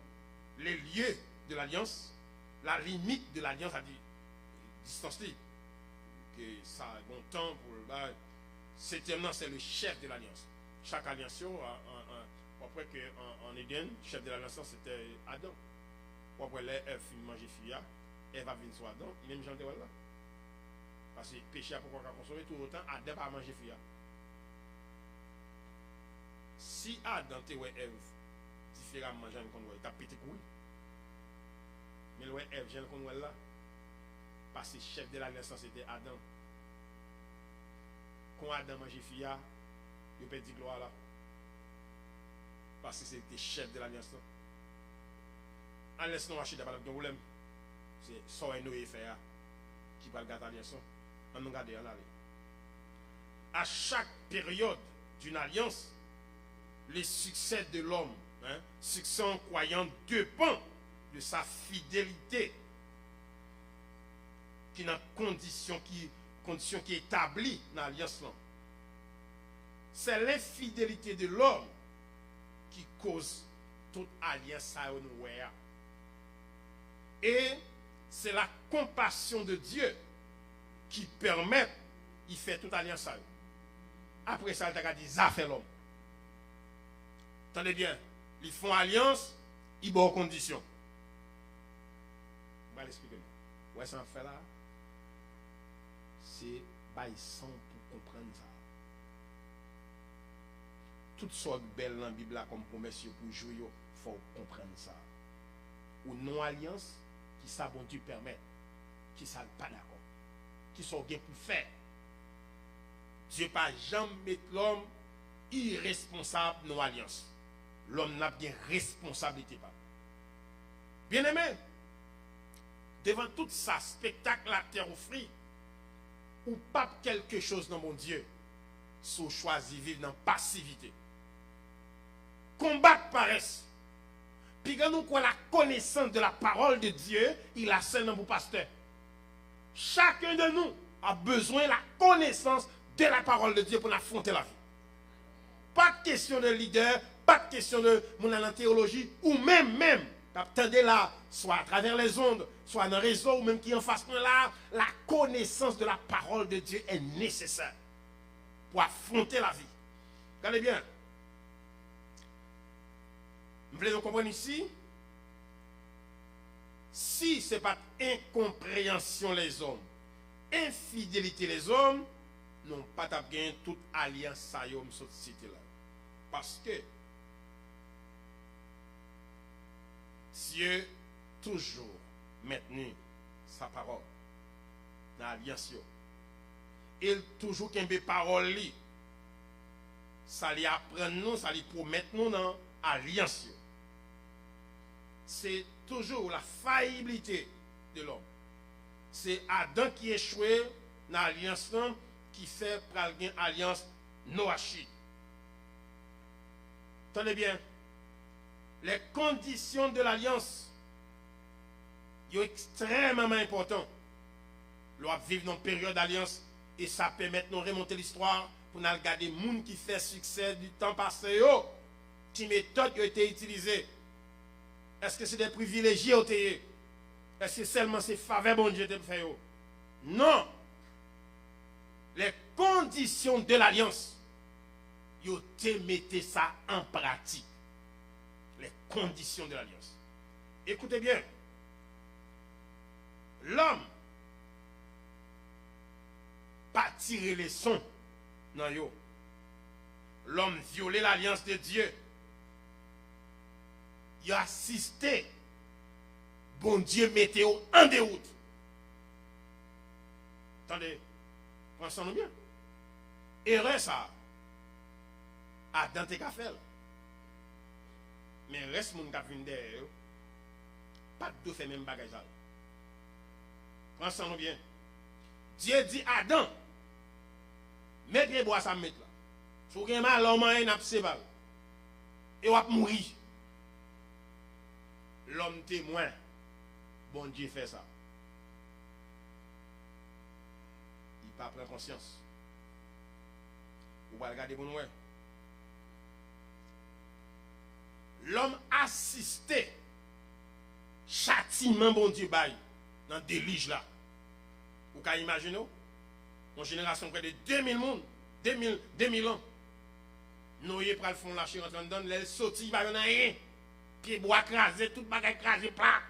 les lieux de l'alliance, la limite de l'alliance à dire distance libre. Que ça a bon temps pour le bas. Septièmement, c'est le chef de l'alliance. Chaque alliance, après qu'en Éden, le chef de l'alliance c'était Adam. Après les Ève finit manger fia, Ève va venir sur Adam, même Jean de là. Parce que le péché a pourquoi consommer tout autant, Adam va manger fia. Si Adam te ouais Ève différemment manger qu'on voit, il a pété couille. Mais le Ève Jean qu'on voit là, parce que le chef de l'alliance c'était Adam. Quand Adam mange fia, il peut dire gloire là. Parce que c'était chef de l'alliance. En laissant marcher d'abord le problème. C'est ça et Noé fait qui va garder l'alliance. On nous garde en aller. À chaque période d'une alliance, le succès de l'homme, succès en croyant dépend de sa fidélité qui est une condition qui est établie dans l'alliance. C'est l'infidélité de l'homme qui cause toute alliance à nous. Et c'est la compassion de Dieu qui permet, il fait toute alliance à eux. Après ça, il a dit, ça fait l'homme. Attendez bien, ils font alliance, ils ont conditions. Je vais l'expliquer. Ouais, ça en fait là, c'est baissant pour comprendre ça. Toutes sortes de belles dans la Bible comme promesse pour jouer, il faut comprendre ça. Ou non-alliance, qui ça bon Dieu permet, qui ça pas d'accord, qui sont bien pour faire. Dieu pas jamais mettre l'homme irresponsable non-alliance. L'homme n'a bien responsabilité pas. Bien aimé, devant tout ça, spectacle la terre offrit, ou pas quelque chose dans mon Dieu, si vous choisissez vivre dans passivité. combattre paresse. Puis quand nous avons la connaissance de la parole de Dieu, il a seulement pour pasteur. Chacun de nous a besoin de la connaissance de la parole de Dieu pour affronter la vie. Pas de question de leader, pas de question de mon théologie, ou même, attendez là, soit à travers les ondes, soit dans le réseau, ou même qui en face de là, la connaissance de la parole de Dieu est nécessaire pour affronter la vie. Regardez bien. Vous voulez nous comprendre ici? Si ce n'est pas incompréhension les hommes, infidélité les hommes, n'ont pas gagné toute alliance à eux, cette cité-là. Parce que Dieu toujours maintenu sa parole dans l'alliance. Il toujours qu'il y a parole, ça lui apprend nous, ça lui promet nous dans l'alliance. C'est toujours la faillibilité de l'homme. C'est Adam qui échoué dans l'alliance qui fait prendre une alliance Noachi. Tenez bien, les conditions de l'alliance sont extrêmement importantes. Nous vivons dans une période d'alliance et ça permet de nous remonter l'histoire pour nous regarder les gens qui fait succès du temps passé. Qui méthodes ont été utilisées? Est-ce que c'est des privilégiés? Est-ce que seulement c'est faveur bon Dieu de faire? Non. Les conditions de l'alliance, ils ont mis ça en pratique. Les conditions de l'alliance. Écoutez bien. L'homme pas tirer les sons. Non, yo. L'homme violait l'alliance de Dieu. Il a assisté. Bon Dieu mettez en déroute. Attendez. Pensons-nous bien. Erreur ça. Adam te ka fait. Mais reste moun ka vinn derrière. Pas de fait même bagage ça. Pensons-nous bien. Dieu dit Adam, mettez bois ça mettre là. Sou gen mal l'homme n'a pas séparé. Et on va mourir. L'homme témoin. Bon Dieu fait ça. Il pas prendre conscience. Vous va regarder bon ouais. L'homme assisté châtiment bon Dieu bail dans délige là. Vous pouvez imaginer une génération près de 2000 monde, 2000 ans. Noé pral fond lâcher rentre dedans, les sorti va rien. Pied bois crasé, tout bagage crasé plat.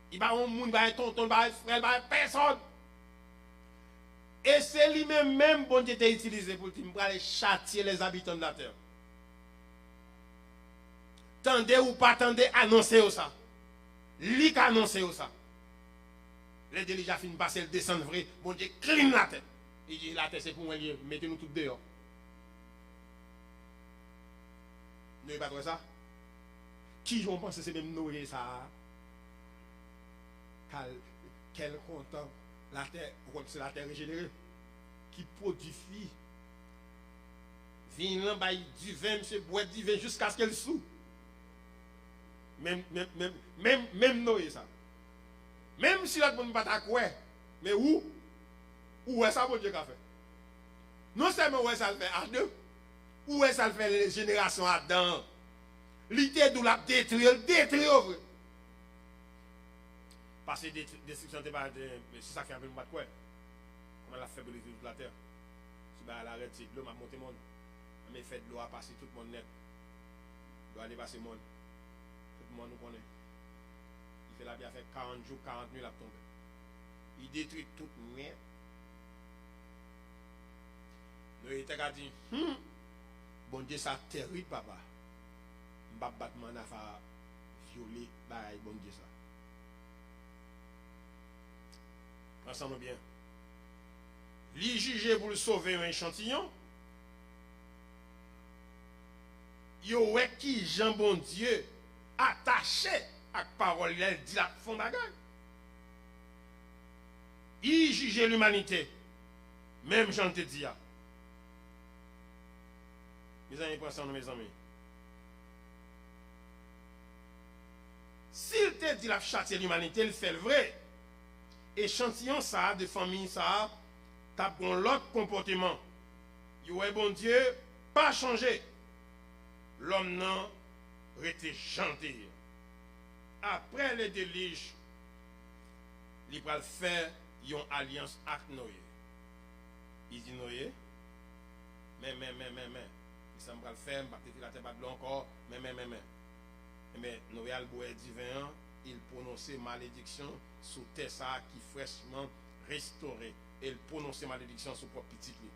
Il va un monde, va un tonton, va un frère, va personne. Et c'est lui-même bon Dieu t'a utilisé pour aller châtier les habitants de la terre. Tendez ou pas tendez, annoncez ça. Lui qui annoncez ça. Les déligeants finissent passer le descendre vrai, bon Dieu clean la tête. Il dit la tête c'est pour moi, mettez-nous tous dehors. Vous n'avez pas trouvé ça? Qui vont penser c'est même Noé ça? Quel content la terre, c'est la terre régénérée qui produit vin là, du vin, monsieur boit du vin jusqu'à ce qu'elle sous. Même Noé ça. Même si l'autre monde pas d'accord, mais où est ça bon Dieu qu'a fait? Non seulement où est ça le fait Adam, où est ça le fait les générations Adam? L'idée d'où la détruire vrai. Parce que destruction n'est pas c'est ça qui a fait le quoi. Comment la faiblesse de la terre. Si bah elle arrête, l'eau m'a monté monde. Mais fait de l'eau a passé tout le monde net. L'eau a dépassé monde. Tout le monde nous connaît. Il fait la bien fait 40 jours, 40 nuits, il a tombé. Il détruit toute mer. Nous, il t'a dit, bon Dieu, ça terrible, papa. M'ba battement n'a pas violé, bon Dieu, ça. Ensemble bien. Lui juger pour le sauver un échantillon. Yo ouais qui Jean bon Dieu attaché à la parole, il dit la fond bagage. Il juge l'humanité. Même Jean te dit. Mes amis, pensez mes amis. S'il te dit la châtier l'humanité, il fait le vrai. Échantillon ça, de famille ça, t'as bon l'autre comportement. Ouais, bon Dieu, pas changé. L'homme non, était gentil. Après les déliges, il va faire une alliance avec Noé. Il dit Noé, mais. Il va le faire, il va te la tête encore, mais. Mais Noé a le bois divin, il prononçait malédiction sur terre ça qui fraîchement restaurée. Et il prononçait malédiction sur propre petit lui.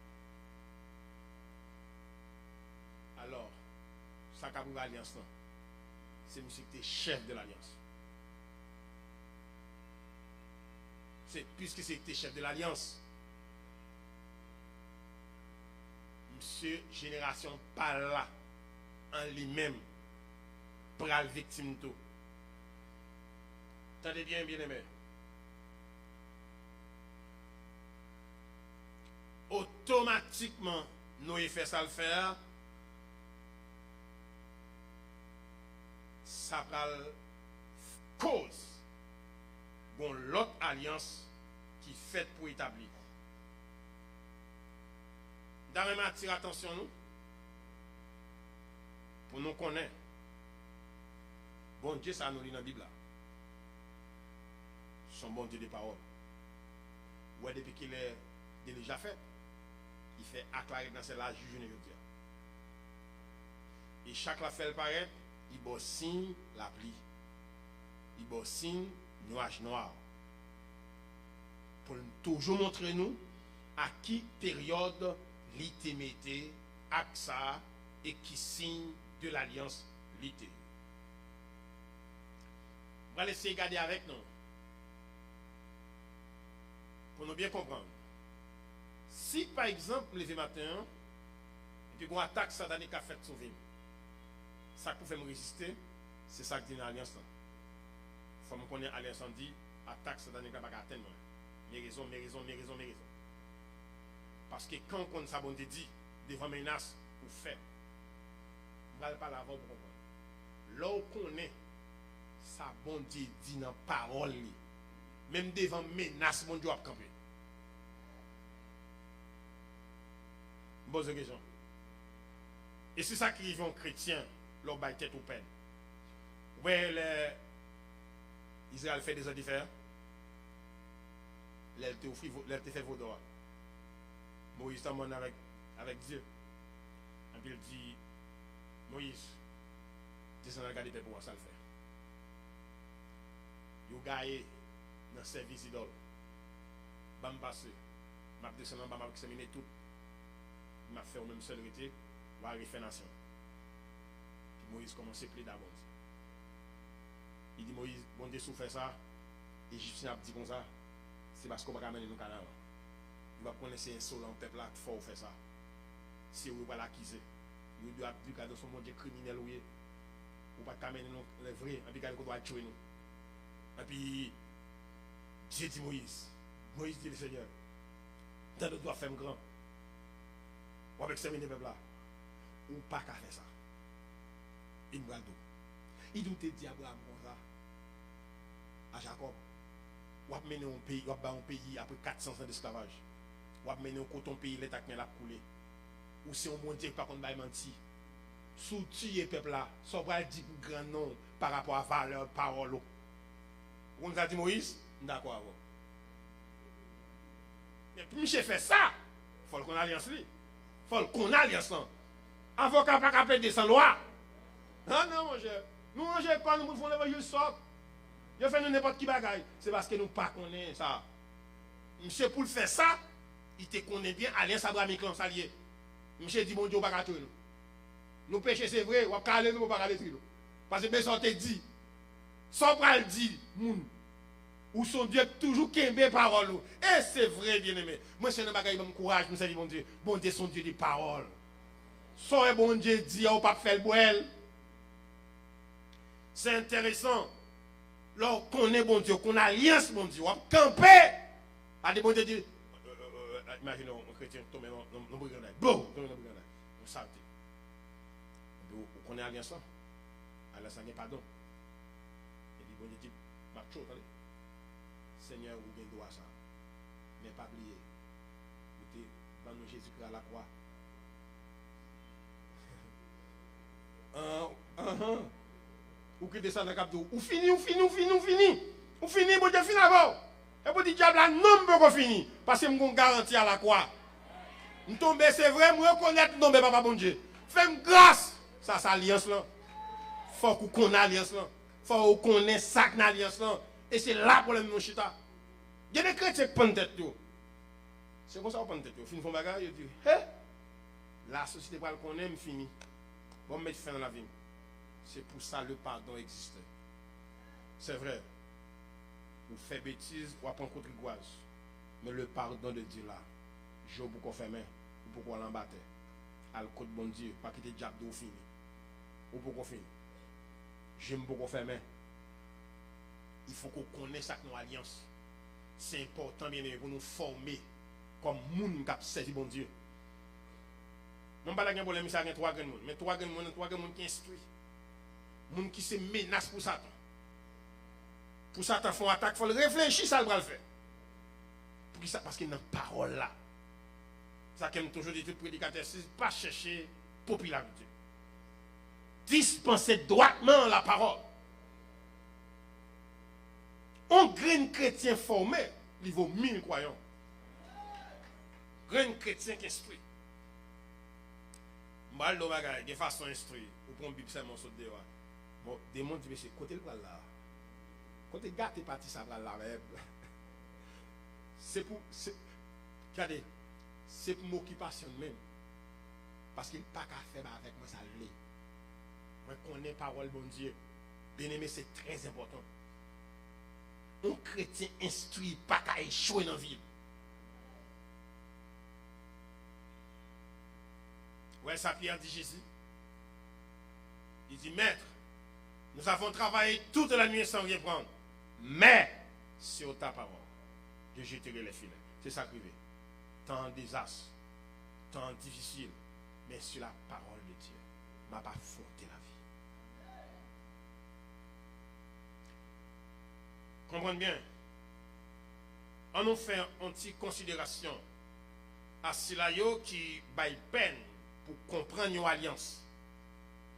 Alors, ça qu'a pour l'alliance, c'est monsieur qui était chef de l'alliance. C'est puisque c'était chef de l'alliance. Monsieur, génération pas là, en lui-même, pral victime tout. Tendez bien, bien aimé. Automatiquement, Noé fait ça le faire. Ça va cause bon l'autre alliance qui fait pour établir. D'ailleurs, m'attire attention nous pour nous connaître. Bon Dieu, ça nous lit dans la Bible. Son bon Dieu de parole. Ouais, depuis qu'il est déjà fait, il fait acclarer dans celle-là, juge ne dire. Et chaque la fait le paraît, il boit signe la pluie. Il boit signe nuage noir. Pour toujours montrer nous à qui période l'ité AXA et qui signe de l'alliance l'ité. On va laisser regarder avec nous. Pour nous bien comprendre. Si par exemple, levé matin, et puis on attaque satanique qui a fait sauver, ça pour faire me résister, c'est ça que dit l'alliance. Il faut me connaître l'alliance dit, attaque satanique qui n'a pas atteindre. Mes raisons. Parce que quand on ça bon dit, devant menace, ou fait, on ne va pas l'avoir pour comprendre. Là où on est, ça bon Dieu dit dans parole, même devant menace, mon Dieu a campé. Bonne question. Et c'est ça qui arrive en chrétien, leur bail tête ou peine. Ouais, Israël fait des autres différents. Elle te fait vos droits. Moïse t'amène avec Dieu. Et puis il dit, Moïse, descends regarder tes pouvoirs, ça le fait. Vous gagnez dans le service d'idole. Bam passé. Je vais descendre, je vais examiner tout. Je vais faire même célébrité. Je vais refaire nation. Puis Moïse commence à plaider d'abord. Il dit Moïse, bon Dieu, si vous faites ça, les Égyptiens ont dit comme ça, c'est parce qu'on va amener nous canal. Il va connaître ces insolents peuple là, il faut faire ça. Si vous ne pouvez pas l'acquiser, vous devez appliquer dans son monde criminel ou vous ne pouvez pas amener nous les vrais, et puis vous doit tuer nous. Et puis, Dieu dit Moïse dit le Seigneur, tu dois faire grand. Ou avec examiner le peuple là, ou pas qu'à faire ça. Il me regarde. Il doit te dire à Abraham comme ça, à Jacob, ou à mener un pays, ou à un pays après 400 ans d'esclavage. Ou à mener un coton pays, l'état qui a coulé. Ou si on monte par contre, il menti. Sous tuer le peuple là, ça va dire pour grand nom par rapport à valeur, parole. Vous nous a dit Moïse, d'accord avec vous. Mais pour Michel fait ça, il faut qu'on alliance lui. Il faut qu'on alliance. Avocat pas capable de sans loi. Ah non, mon cher. Nous, on ne pas, nous faisons l'évangile sort. Je fais n'importe qui bagaille. C'est parce que nous ne connaissons pas ça. Monsieur, pour faire ça, il te connaît bien Alliance Abrahamique l'ensalier. Monsieur dit, bon Dieu, pas nous. Nous péchons, c'est vrai, on va caler nous, on va pas caler nous. Parce que personne te dit, sans pral dit, moun, ou son Dieu toujours qu'aimé parole. Et c'est vrai, bien aimé. Moi, c'est un bagaille, je me courage, je me dis, bon Dieu, son Dieu de parole. Soit bon Dieu dit, on ne pas faire le boel. C'est intéressant. Lorsqu'on connaît bon Dieu, qu'on a alliance bon Dieu, on camper. A des bon Dieu dit, imaginez un chrétien tomber dans le brigandage. Bon, tomber dans le brigandage. On s'arrête. On connaît alliance là. Alliance n'a pas pardon. Et puis Bon Dieu dit, Macho, attendez. Seigneur, vous avez droit à ça. Mais pas oublier. Vous êtes dans nous Jésus-Christ à la croix. Ou qui descend dans le cap de ou fini, bon Dieu fini avant. Et pour dire diable non peut qu'on fini parce que me garantie à la croix. Nous tomber c'est vrai, moi reconnaître non mais papa bon Dieu. Fais-moi grâce. Ça alliance là. Faut qu'on connaisse alliance là. Faut qu'on connaisse ça alliance là et c'est là pour le nous chita. Il y a des chrétiens qui prennent tête tout. C'est comme ça qu'on prend tête tout. Fin font bagarre, ils disent "Hé, la société va le connaître fini. Bon mettre fin dans la vie." C'est pour ça que le pardon existe. C'est vrai. Vous faites bêtise, ou apprendre contre rigoureuse. Mais le pardon de Dieu là, je vous confirme, ou pourquoi l'embattre. À le côté bon Dieu, pas quitter diable de fini. Ou pourquoi fini. J'aime beaucoup confirmer. Il faut qu'on connaisse ça nos alliances. C'est important bien pour nous former comme monde qui a servi bon Dieu. Non pas la problème, ça a trois grands monde, mais trois grands monde qui instruit. Moun qui se menace pour Satan. Pour Satan font attaque, il faut réfléchir ça le va le faire. Pour ça parce qu'il y a une parole là. Ça qu'aime toujours dit tout prédicateur, c'est pas chercher popularité. Dispenser droitement la parole. Un grand chrétien formé, il vaut 1000 croyants. Grand chrétien qui instruit. Mal de bagaille, de façon instruite, ou pour un Bible sermon sur dehors. Bon, des gens disent, côté le là. Côté gâté parti ça là. C'est pour. Regardez, c'est pour m'occupation même. Parce qu'il n'y a pas qu'à faire avec moi, ça l'est. Moi, je connais la parole, bon Dieu. Bien aimé, c'est très important. Un chrétien instruit, pas qu'à échouer dans la vie. Ouais, ça Pierre dit Jésus. Il dit, Maître, nous avons travaillé toute la nuit sans rien prendre. Mais, sur ta parole, je jeterai les filets. C'est ça qui est. Temps désastre, temps difficile, mais sur la parole de Dieu, m'a pas affronté la vie. Comprenez bien. On nous fait une petite considération à cela qui baille peine pour comprendre une alliance.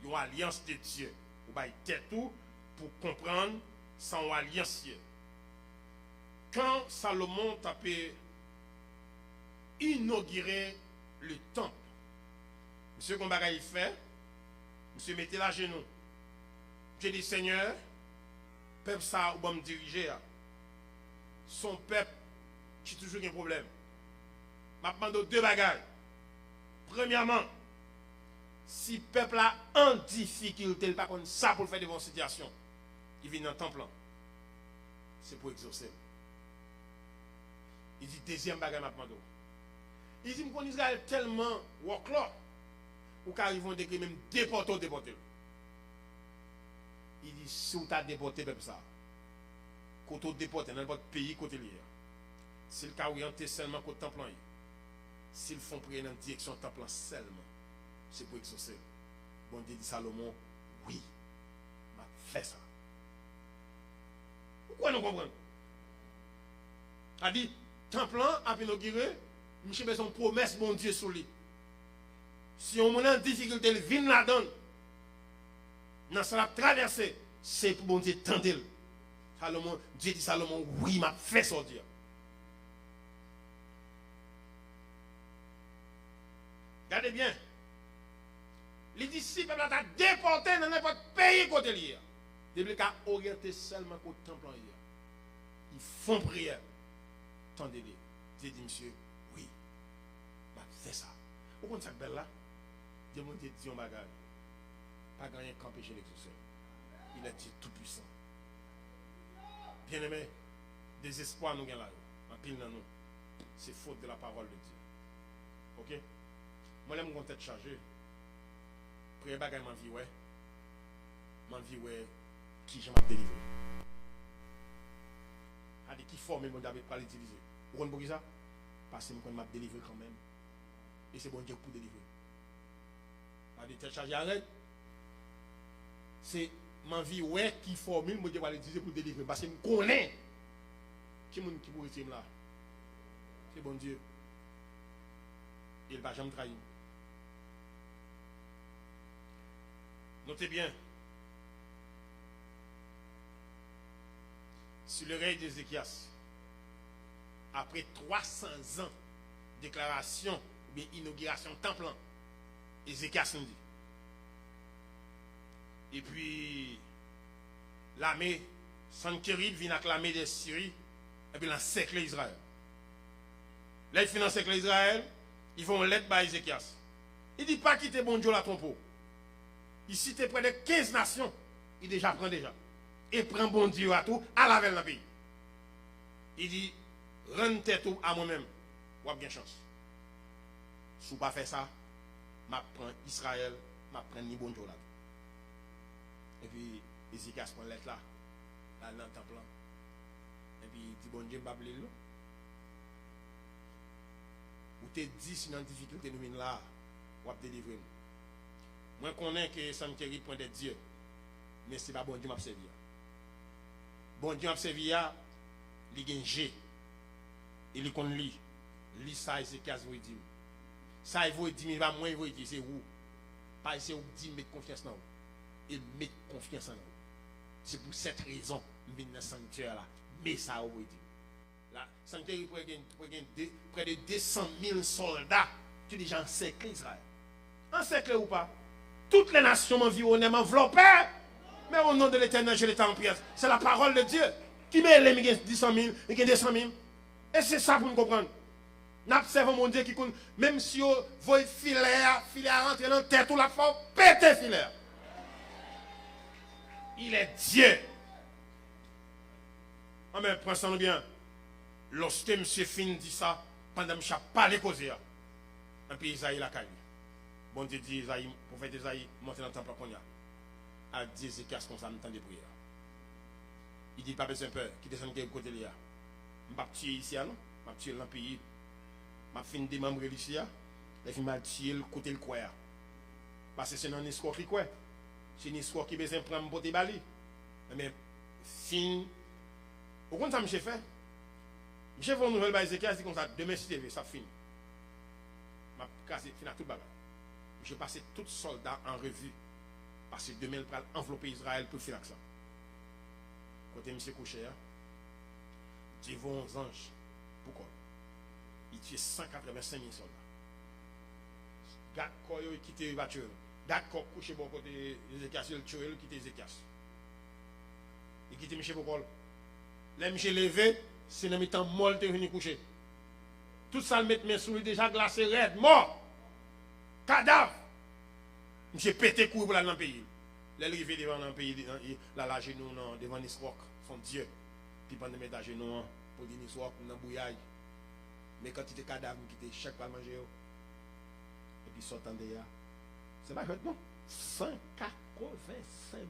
Une alliance de Dieu. Ou baille tête tout pour comprendre son alliance. Quand Salomon a inauguré le temple, monsieur Combaga il fait, monsieur mettez la genou. J'ai dit Seigneur, peuple ça ou va me diriger. Son peuple qui toujours un problème. Je demande deux bagages. Premièrement, si le peuple a en difficulté, il pas comme ça pour faire devant situation, il vient dans le temple. C'est pour exaucer. Il dit deuxième bagage m'a demandé. Il dit qu'on Israël tellement work-là ou qu'arrivent à décrire même déporter. Il dit si vous avez déporté peuple ça, quand vous déportez dans votre pays côté lié. Si le cas orienté seulement côté temple, s'ils font prier dans la direction temple seulement, c'est pour exaucer. Bon Dieu dit Salomon, oui, m'a fait ça. Pourquoi nous comprenons? A dit, temple a inauguré, monsieur besoin de promesse, bon Dieu, sur lui. Si on a une difficulté, il vient là-dedans. Dans ça traversé, c'est pour bon Dieu tendre. Salomon, Dieu dit Salomon, oui, m'a fait sortir. Regardez bien. Les disciples ont déporté dans n'importe pays côté lié. Depuis qu'ils ont orienté seulement au temple. Ils font prière. Tendez-les. Dieu dit, monsieur, oui, m'a fait ça. Vous comprenez ça belle là? Dieu m'a dit un bagage. Pas gagner camp péché l'exauceur. Il a dit tout puissant. Bien aimé, désespoir nous gagne là. En pile dans nous. C'est faute de la parole de Dieu. Ok? Moi, je suis tête chargée. Premier bagage, je m'en ouais, qui je m'ai délivré. C'est-à-dire qui forme mon David pour l'utiliser. Vous comprenez ça? Parce que je m'a délivré quand même. Et c'est bon Dieu pour délivrer. C'est-à-dire tête chargée, arrête. C'est m'envie ouais qui formule moi va l'utiliser pour délivrer parce que je connais qui moun qui pour rester là. C'est bon Dieu. Il va jamais trahir. Notez bien. Sur le règne d'Ézéchias, après 300 ans de déclaration ou bien inauguration temple, Ézéchias nous dit. Et puis, l'armée, Sanchérib vient avec l'armée de Syrie, et puis l'encercle Israël. Là, ils finissent l'encercle Israël, ils font lettre par Ézéchias. Il dit pas quitter bon Dieu la trompeau. Il cite près de 15 nations, il déjà prend déjà. Et prend bon Dieu à tout, à la veille dans le pays. Il dit, rends tête à moi-même, ou a bien chance. Si vous ne pas faire ça, je prends Israël, je prends ni bon Dieu là. Et puis, Ézéchias prend lettre là, dans le temple. Et puis, il dit, bon Dieu, je vais là. Ou te dit, si dans la difficulté nous là, ou à délivrer. Moi, je connais que Sanchérib prend des dieux, mais ce n'est pas bon Dieu m'a servi. Bon Dieu m'a servi, il y a un G, il est comme lui. Lui, ça, Ézéchias vous dit. Ça, il vous dit, mais pas moins, il vous dit, c'est où? Pas c'est où dit, mettre confiance dans vous. Il met confiance en vous. C'est pour cette raison, je viens dans le sanctuaire là. Mais ça, vous dit. Là, le sanctuaire, il près de 200 000 soldats qui déjà encerclent Israël. Encerclés ou pas? Toutes les nations environnées m'enveloppent. Mais au nom de l'Éternel, je l'étais en prière. C'est la parole de Dieu. Qui met les 10 000, et 200 000. Et c'est ça pour nous comprendre. Nous observons mon Dieu qui compte. Même si vous voyez filet à rentrer dans la tête ou la forme, pétez filet. Il est Dieu. Ah mais prenez ça bien. Lorsque M. Fin dit ça, pendant que je parle causé, un peu Isaïe la caille. Bon Dieu dit Isaïe, prophète Isaïe, monte dans le temple qu'on a. A dit Ézéchias comme ça, me temps de prière. Il dit pas besoin de peur, qui descend de côté là. Je ne vais pas tuer ici, non? Je vais tuer dans le pays. Je vais finir démembrer ici. Je vais tuer le côté le quoi. Parce que c'est dans l'histoire qui quoi. C'est une histoire qui besoin de prendre pour bali. Mais fin. Au contraire, ça, je fait. Je fais une nouvelle par Ézéchias, dit comme ça, demain si tu veux, ça finit. Je vais casser, finir tout le bagage. Je passe tous les soldats en revue. Parce que demain, il va envelopper Israël pour faire ça. Côté M. Couché, Dieu va aux anges. Pourquoi? Il tue 185 000 soldats. Gad Koyo il quitte la voiture. Gad Koyo couché bon côté Ézéchias, il tue, il quitte Ézéchias. Il quitte M. Bokol. Là, M. levé, c'est dans le temps molle de venir coucher. Tout ça, le met mes sous lui déjà glacé, raide, mort. Cadavre. M. pété court pour aller dans le pays. Là, il arrive devant le pays, là, la genou devant Nisroch, son Dieu. Puis pendant mettre à genoux pour dire Nisroch, dans le bouillaille. Mais quand il était cadavre, il était chaque fois manger. Et puis sortant de là, c'est pas fait non. 185 000.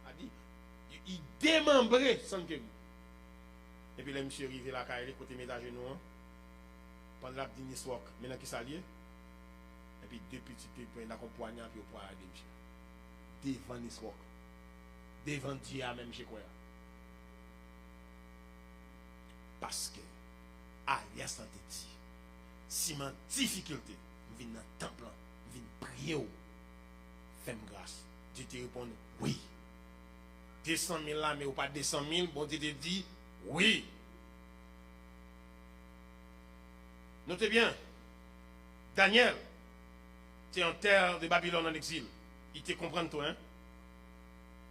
A dit, il démembrait sans que. Et puis là, monsieur arrivé là, il côté mettre à genoux. Pendant la petite Nisroch, maintenant qui s'allie. Et puis deux petits points d'accompagnement puis au point à monsieur. Devant Nisroch. Devant Dieu même chez quoi. Parce que alias en dit, si ma difficulté, je viens dans le temple, je viens prier, fais-moi grâce. Dieu te répond oui. 200 000 là, mais ou pas 200 000, bon Dieu te dit oui. Notez bien, Daniel, tu es en terre de Babylone en exil. Il te comprend toi, hein?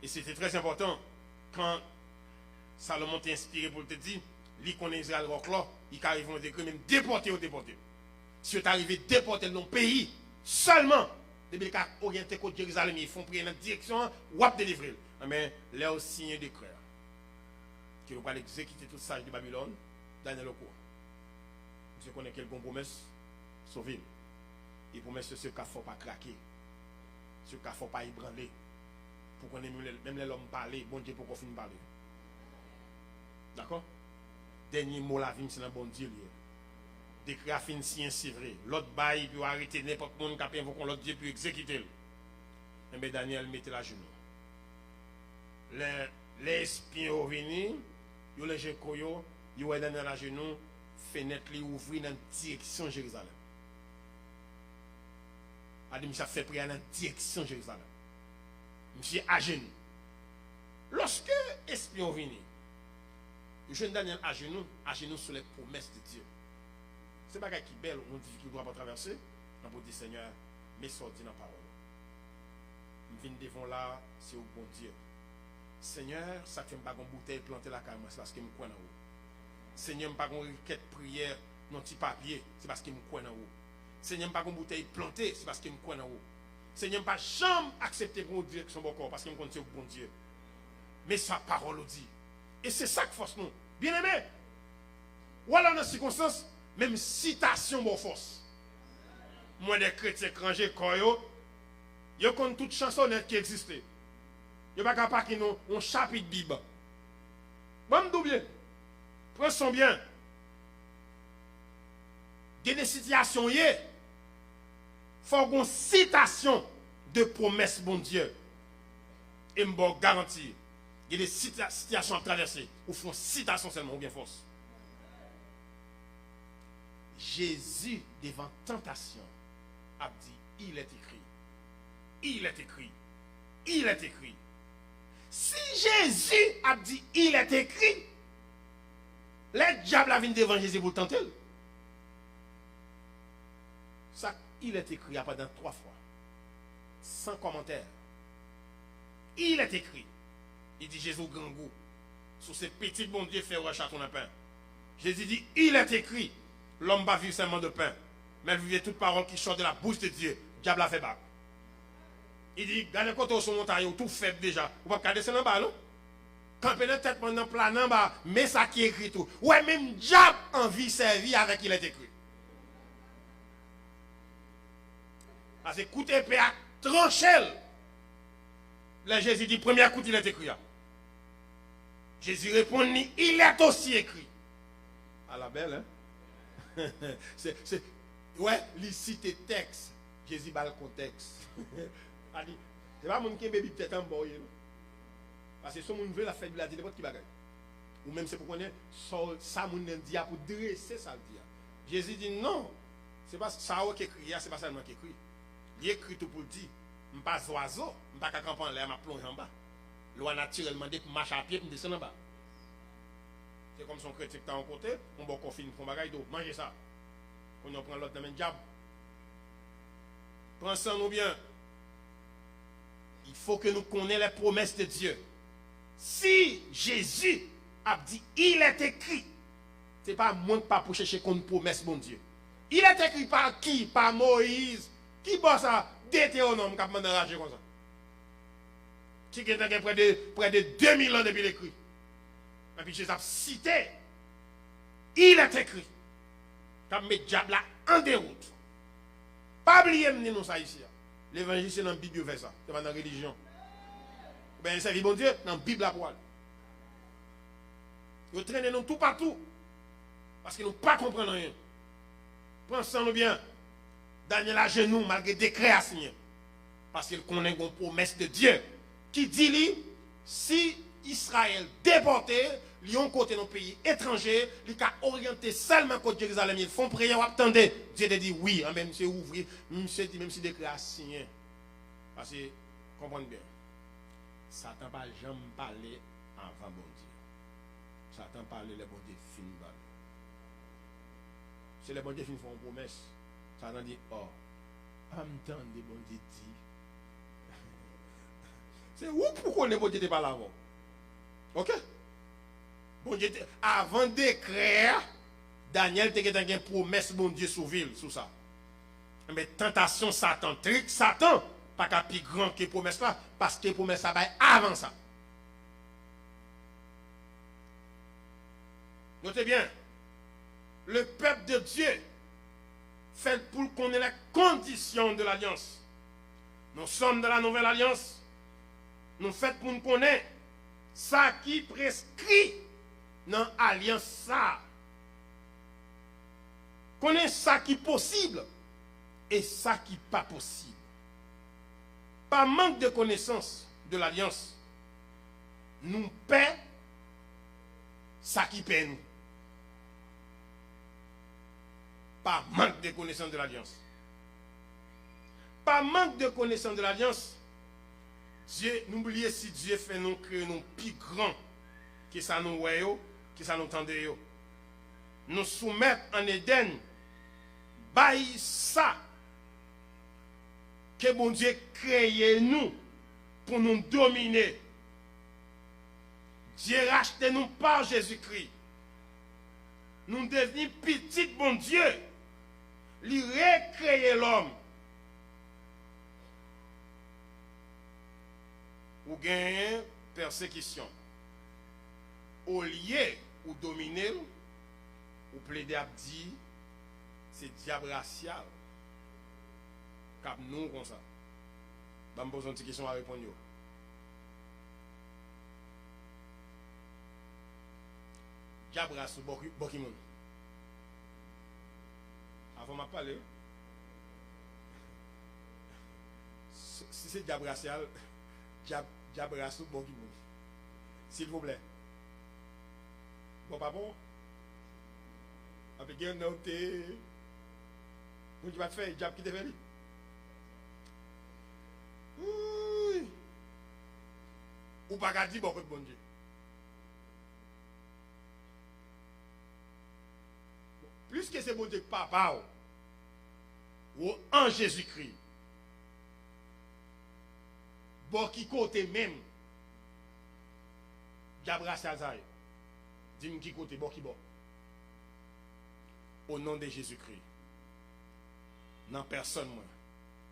Et c'était très important quand Salomon t'a inspiré pour te dire, lui connaît Israël là, il arrive à décret même déporter ou déporter. Si tu arrives à déporter dans le pays, seulement, depuis qu'ils ont orienté contre Jérusalem, ils font prier dans la direction, ou à délivrer. Mais là aussi, il y a un décret qui va exécuter tout sage de Babylone, Daniel au cours. Je connais quelle bonne promesse, sauver. Et promesse ce qu'il ne faut pas craquer, ce qu'il ne faut pas ébranler. Pour qu'on ait même les hommes parler, bon Dieu pour qu'on finisse parler. D'accord? Dernier mot la vie, c'est un bon Dieu. Décret fin si c'est vrai. L'autre bail peut arrêter n'importe qui qui a invoqué l'autre Dieu pour exécuter. Et bien Daniel mettait la genou. Les espions venus, ils ont les koyo, ils ont Daniel la genou, fenêtre li ouvri dans direction Jérusalem. A dit monsieur fait prière dans direction Jérusalem. Monsieur à genoux. Lorsque espions venus, jeune Daniel à genoux sur les promesses de Dieu. C'est pas qui belle, on dit qu'il doit pas traverser. On peut dire Seigneur, mais sorti dans la parole. Je viens devant là, c'est au bon Dieu. Seigneur, ça fait pas une bouteille planter la caille, c'est parce que je me crois dans vous. Seigneur, je pas une requête prière dans petit papier, c'est parce que je me crois dans vous. Seigneur, je pas une bouteille plantée, c'est parce que je me crois dans vous. Seigneur, je pas jamais accepter pour une direction bon corps, parce que je me crois au bon Dieu. Mais sa parole dit. Et c'est ça que force nous. Bien aimé, voilà dans ces circonstances, même citation bon force. Moi, des chrétiens étrangers, ils connaissent toute chansonnette qui existait. Ils ne sont pas capables de nous un chapitre de Bible. Bon, me bien. Prenez son bien. Il y a des situations, il faut une citation de promesse, bon Dieu. Et je vous garantis, il y a des situations à traverser où font citation seulement ou bien force. Jésus, devant tentation, a dit, il est écrit. Il est écrit. Il est écrit. Si Jésus a dit, il est écrit, les diables viennent devant Jésus pour le tenter. Ça, il est écrit, il y a pas dans 3 fois. Sans commentaire. Il est écrit. Il dit Jésus grand goût. Sur ces petits bon Dieu fait un chaton de pain. Jésus dit, il est écrit. L'homme va vivre seulement de pain. Mais il vivait toute parole qui sort de la bouche de Dieu. Diable a fait bas. Il dit, regardez quand on se montagne, tout fait déjà. Vous ne pouvez pas descendre en bas, non? Quand on a tête pendant plan en bas, mais ça qui est écrit tout. Ouais, même diable en vie servir avec il est écrit. Parce que coup épée à trancher. Là, Jésus dit, premier coup, il est écrit. Jésus répond, il est aussi écrit. À la belle, hein? Ouais, il cite texte. Jésus bat le contexte. C'est pas mon qui baby peut-être en boy. Parce que si on veut la fête de la dit n'importe qui bagaille. Ou même c'est pour qu'on ait ça mon dit pour dresser ça dit. Jésus dit non. C'est pas ça qui écrit, c'est pas seulement qui écrit. Il écrit tout pour dire, je pas oiseau, je pas camper en l'air, je plonge en bas. Loi naturellement dit pour marcher à pied pour descendre en bas. C'est comme son chrétien qui est en côté, on va confiner pour bagaille d'eau, manger ça. On prend l'autre dans le diable. Prends ça nous bien. Il faut que nous connaissions les promesses de Dieu. Si Jésus a dit, il est écrit, ce n'est pas moi pas pour chercher une promesse, mon Dieu. Il est écrit par qui? Par Moïse. Qui bosse ça? Deutéronome qui a demandé à comme ça. Qui est près de 2000 ans depuis l'écrit. Et puis Jésus a cité, il est écrit. Comme met diable là en déroute. Pas oublier nous ça ici. L'évangile c'est dans la Bible fait ça, c'est pas dans la religion. Ben c'est bon Dieu dans la Bible à poil. Ils traînent nous tout partout parce qu'ils n'ont pas compris rien. Pensons-nous bien. Daniel à genoux malgré décret à signer parce qu'il connaît une promesse de Dieu qui dit lui si Israël déporté, ils ont côté dans pays étranger, ils ont orienté seulement contre Jérusalem, ils font prière, attendez. Dieu te dit oui, même si ouvrir, même si décret à signer. Parce que, comprenez bien, Satan n'a jamais parlé avant bon Dieu. Satan parlait les bon Dieu fin balle. Si les bon Dieu fin font une promesse, Satan dit, oh, attendez bon Dieu dit. C'est où pourquoi les bon Dieu n'était pas là avant? Ok? Bon Dieu, avant d'écrire, Daniel te gagné une promesse, bon Dieu, sur ville, sous ça. Mais tentation, Satan, trick, Satan, pas qu'à plus grand que promesse là, parce que promesse ça va avant ça. Notez bien, le peuple de Dieu fait pour qu'on ait les conditions de l'alliance. Nous sommes dans la nouvelle alliance. Nous faisons pour nous connaître ça qui prescrit dans l'alliance ça. Connaît ça qui est possible et ça qui n'est pas possible. Par manque de connaissance de l'alliance, nous paie ça qui paie nous. Par manque de connaissance de l'alliance. Par manque de connaissance de l'alliance, Dieu, n'oubliez si Dieu fait nous créer nous plus grand que ça nous voyons, que ça nous tendez. Nous soumettre en Éden, bail ça que bon Dieu créé nous pour nous dominer. Dieu racheté nous par Jésus-Christ. Nous devenons petits bon Dieu. Il recréer l'homme. Ou gagne persécution. Au lieu ou dominer, ou plaider à dire, c'est diable racial. Cap nous comme ça. Je me pose une petite question à répondre. Diable racial, beaucoup monde. Avant de parler, si c'est diable racial, diable racial, beaucoup monde. S'il vous plaît. Bon, pas bon? Avec un note, vous qui va te faire, diable qui te fait. Ou pas qu'à dire beaucoup de bon Dieu. Plus que c'est bon Dieu que papa ou en Jésus-Christ. Bon qui côté même. Diable Salzaï. Dis-moi qui côté bon qui bon. Au nom de Jésus-Christ. Non personne moi.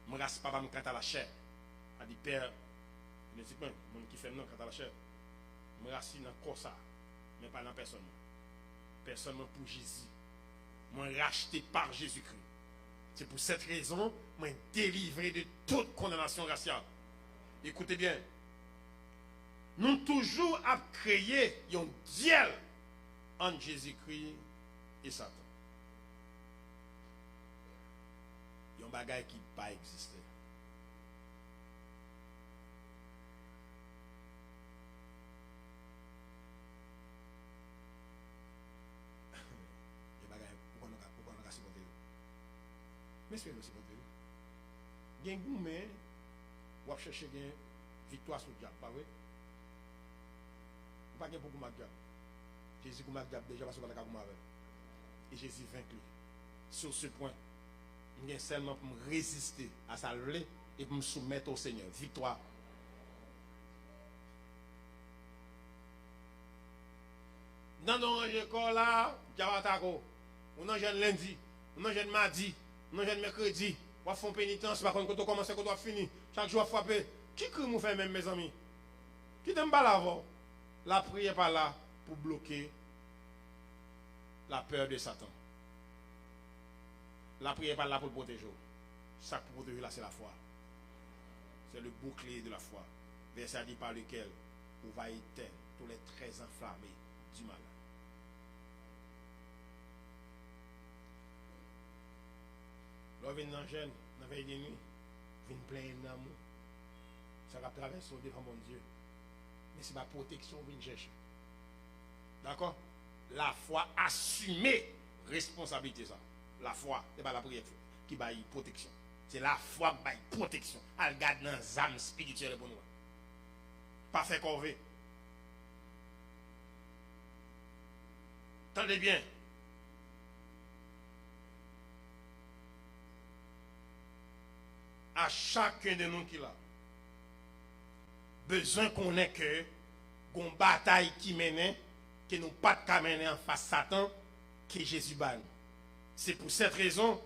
Je ne reste pas quand à la chair. A dit Père, ne dis pas, mon qui fait non quand à la chair. Je reste dans le corps ça. Mais pas dans personne. Personne pour Jésus. Moi racheté par Jésus-Christ. C'est pour cette raison, moi délivré de toute condamnation raciale. Écoutez bien. Nous toujours à créer un diel entre Jésus-Christ et Satan. Il y a un bagage qui n'a pas existé. Mais c'est aussi pour Dieu. Il y a un gourmet, ou à chercher une victoire sur le diable, pas vrai? Pas de beaucoup de diable. Jésus a déjà passé par la cagoule avec. Et Jésus vaincu. Sur ce point, il y a seulement pour me résister à sa loi et pour me soumettre au Seigneur. Victoire. Dans nos écoles là, Diabatako, on a jeune lundi, on a jeune mardi. Non, j'ai mercredi, on va faire pénitence, par contre, quand on commence, quand on doit finir, chaque jour, frapper. Qui crée nous faire même, mes amis? Qui t'aime pas l'avant? La prière pas là pour bloquer la peur de Satan. La prière pas là pour le protéger. Ça pour protéger là, c'est la foi. C'est le bouclier de la foi. Verset dit par lequel on va éteindre tous les traits enflammés du mal. Quand vous venez dans jeune, dans la veille de nuit, vous venez plein d'amour. Ça va traverser devant mon Dieu. Mais c'est ma protection que vous cherchez. D'accord? La foi assumer responsabilité ça. La foi, ce n'est pas la prière qui va y protection. C'est la foi qui va y protection. Elle garde dans les âmes spirituelles pour nous. Pas faire corvée. Tendez bien. À chacun de nous qui l'a. Besoin qu'on ait que une bataille qui mène, que nous pas de mener en face Satan, que Jésus bat. C'est pour cette raison,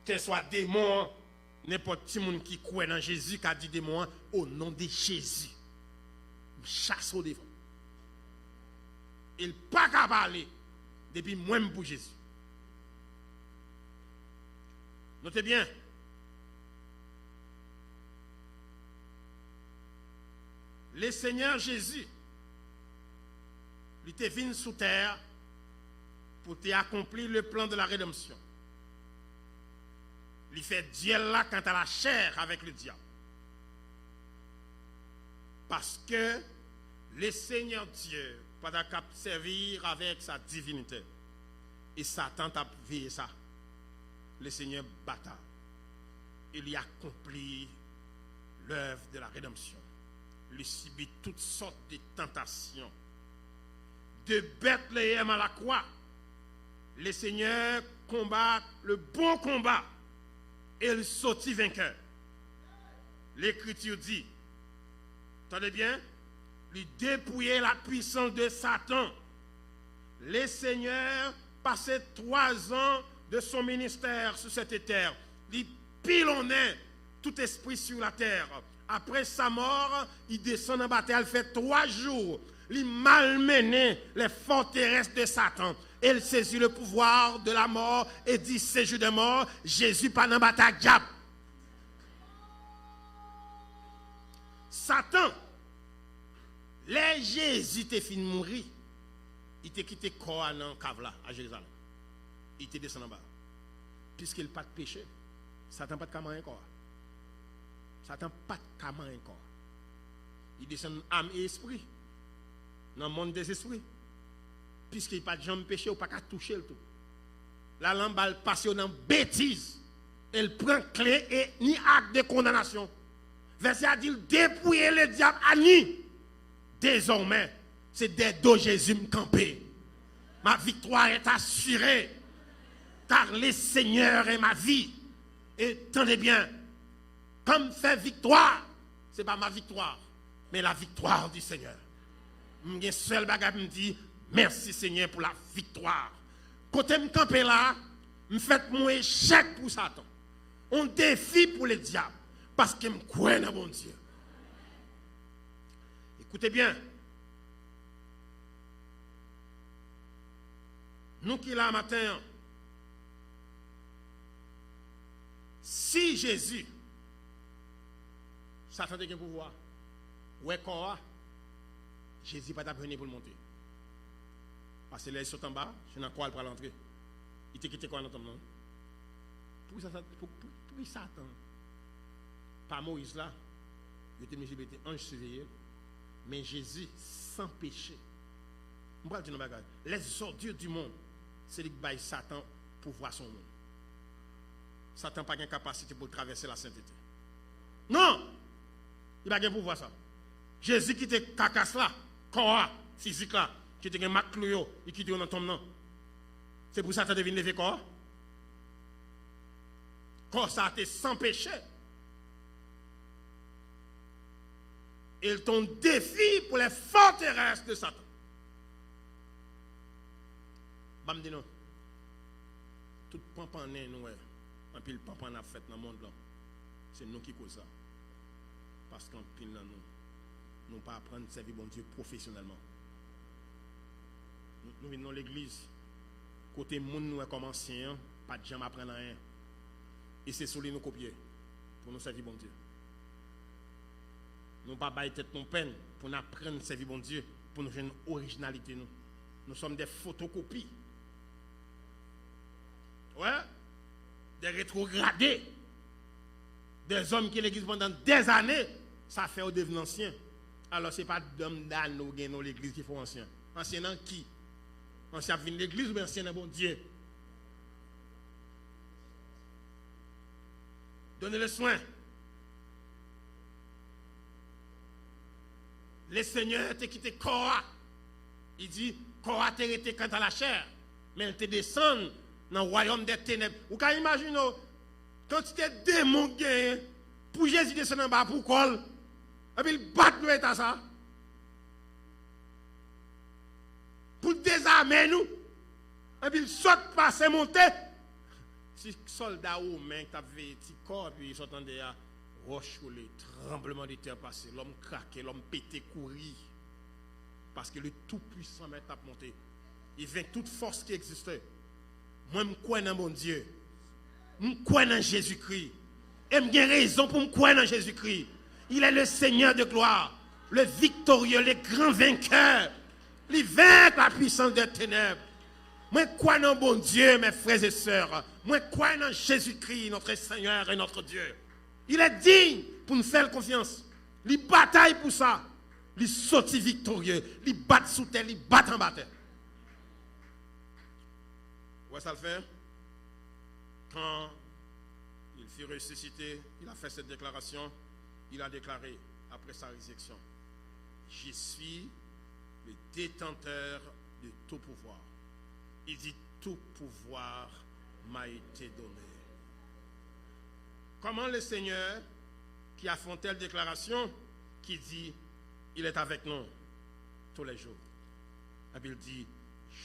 que soit démon, n'importe qui monde qui croit dans Jésus, qui a dit démon, au nom de Jésus. Chasse au devant. Il pas qu'à parler depuis moi-même pour Jésus. Notez bien. Le Seigneur Jésus, il était venu sous terre pour accomplir le plan de la rédemption. Il fait duel là quant à la chair avec le diable. Parce que le Seigneur Dieu pas capable de servir avec sa divinité. Et Satan a veillé ça. Le Seigneur bata. Il y accomplit l'œuvre de la rédemption. Il subit toutes sortes de tentations. De Bethléem à la croix, le Seigneur combat le bon combat et il sortit vainqueur. L'Écriture dit, entendez bien, il dépouillait la puissance de Satan. Le Seigneur passait 3 ans de son ministère sur cette terre. Il pilonnait tout esprit sur la terre. Après sa mort, il descend en bataille, il fait 3 jours. Il malmenait les forteresses de Satan. Il saisit le pouvoir de la mort et dit, séjour de mort, Jésus pas dans bataille diable. Satan, les Jésus te fin mourir, il te quitté corps dans cave là à Jérusalem. Il te descend en bas. Puisqu'il n'a pas de péché, Satan pas de camarade encore. Satan pas de camarade encore. Il descend âme et esprit dans le monde des esprits. Puisqu'il n'a pas de jambes péché, ou pas qu'à toucher le tout. La lampe elle passe dans bêtise. Elle prend clé et ni acte de condamnation. Verset a dit dépouiller le diable à ni. Désormais, c'est des dos Jésus me camper. Ma victoire est assurée. Car le Seigneur est ma vie. Et tenez bien, comme fait victoire, ce n'est pas ma victoire, mais la victoire du Seigneur. Je seul bagage me dit merci Seigneur pour la victoire. Côté me camper là, me fait mon échec pour Satan. On défie pour le diable parce que me crois dans bon Dieu. Écoutez bien. Nous qui là matin, si Jésus, Satan a un pouvoir, ouais quoi, Jésus n'a pas venu pour le monter. Parce que là, il saute en bas, je n'ai quoi pour l'entrer. Il t'a quitté quoi dans ton nom? Pour Satan, pas Moïse là, il était ange surveillé, mais Jésus sans péché. Je vais dire une chose, les ordures du monde, c'est ce qui baille Satan pour voir son monde. Satan n'a pas de capacité pour traverser la sainteté. Non! Il n'a pas de pouvoir ça. Jésus qui était cacasse là, corps physique là, qui était un maclio, il quitte dans ton nom. C'est pour ça que tu devines lever corps. Corps ça a été sans péché. Il ton défi pour les forteresses de Satan. Bam dis non. Tout pampané nous en pile pampan a fait dans le monde là. C'est nous qui cause ça. Parce qu'en pile dans nous pas apprendre à servir bon Dieu professionnellement. Nous venons dans l'église côté monde nous comme ancien, pas de jamais apprendre rien. Et c'est sur lui nous copier pour nous servir bon Dieu. Nous pas bailler tête non peine pour nous apprendre à servir bon Dieu, pour nous faire une originalité nous. Nous sommes des photocopies. Ouais, des rétrogradés, des hommes qui l'église pendant des années, ça fait au devenir ancien. Alors ce n'est pas d'hommes d'anneaux dans l'église qui font ancien. Ancien dans qui? Ancien vient de l'église ou bien ancien dans bon Dieu? Donnez le soin. Le Seigneur t'a quitté Korah. Il dit, Korah t'a été quant à la chair, mais elle te descend dans le royaume des ténèbres. Vous pouvez imaginer, quand tu es démon gagné, pour Jésus descendre en bas pour col, et puis il bat nous à ça. Pour désarmer nous, et puis il saute passer monter. Si soldat ou main qui avait un petit corps, puis il s'entendait à roche ou les tremblements de terre passé, l'homme craquait, l'homme pétait, courir. Parce que le Tout-Puissant m'a monté. Il vient toute force qui existait. Moi, je crois dans mon Dieu. Je crois dans Jésus-Christ. Et j'ai raison pour me croire dans Jésus-Christ. Il est le Seigneur de gloire, le victorieux, le grand vainqueur. Il vainc la puissance des ténèbres. Moi, je crois dans mon Dieu, mes frères et sœurs. Moi, je crois dans Jésus-Christ, notre Seigneur et notre Dieu. Il est digne pour nous faire confiance. Il bataille pour ça. il sorti victorieux, il bat sous terre, il bat en bas. Où est-ce ça le fait? Quand il fut ressuscité, il a fait cette déclaration, il a déclaré après sa résurrection, je suis le détenteur de tout pouvoir. Il dit, tout pouvoir m'a été donné. Comment le Seigneur, qui a fait telle déclaration, qui dit, il est avec nous tous les jours. La Bible dit,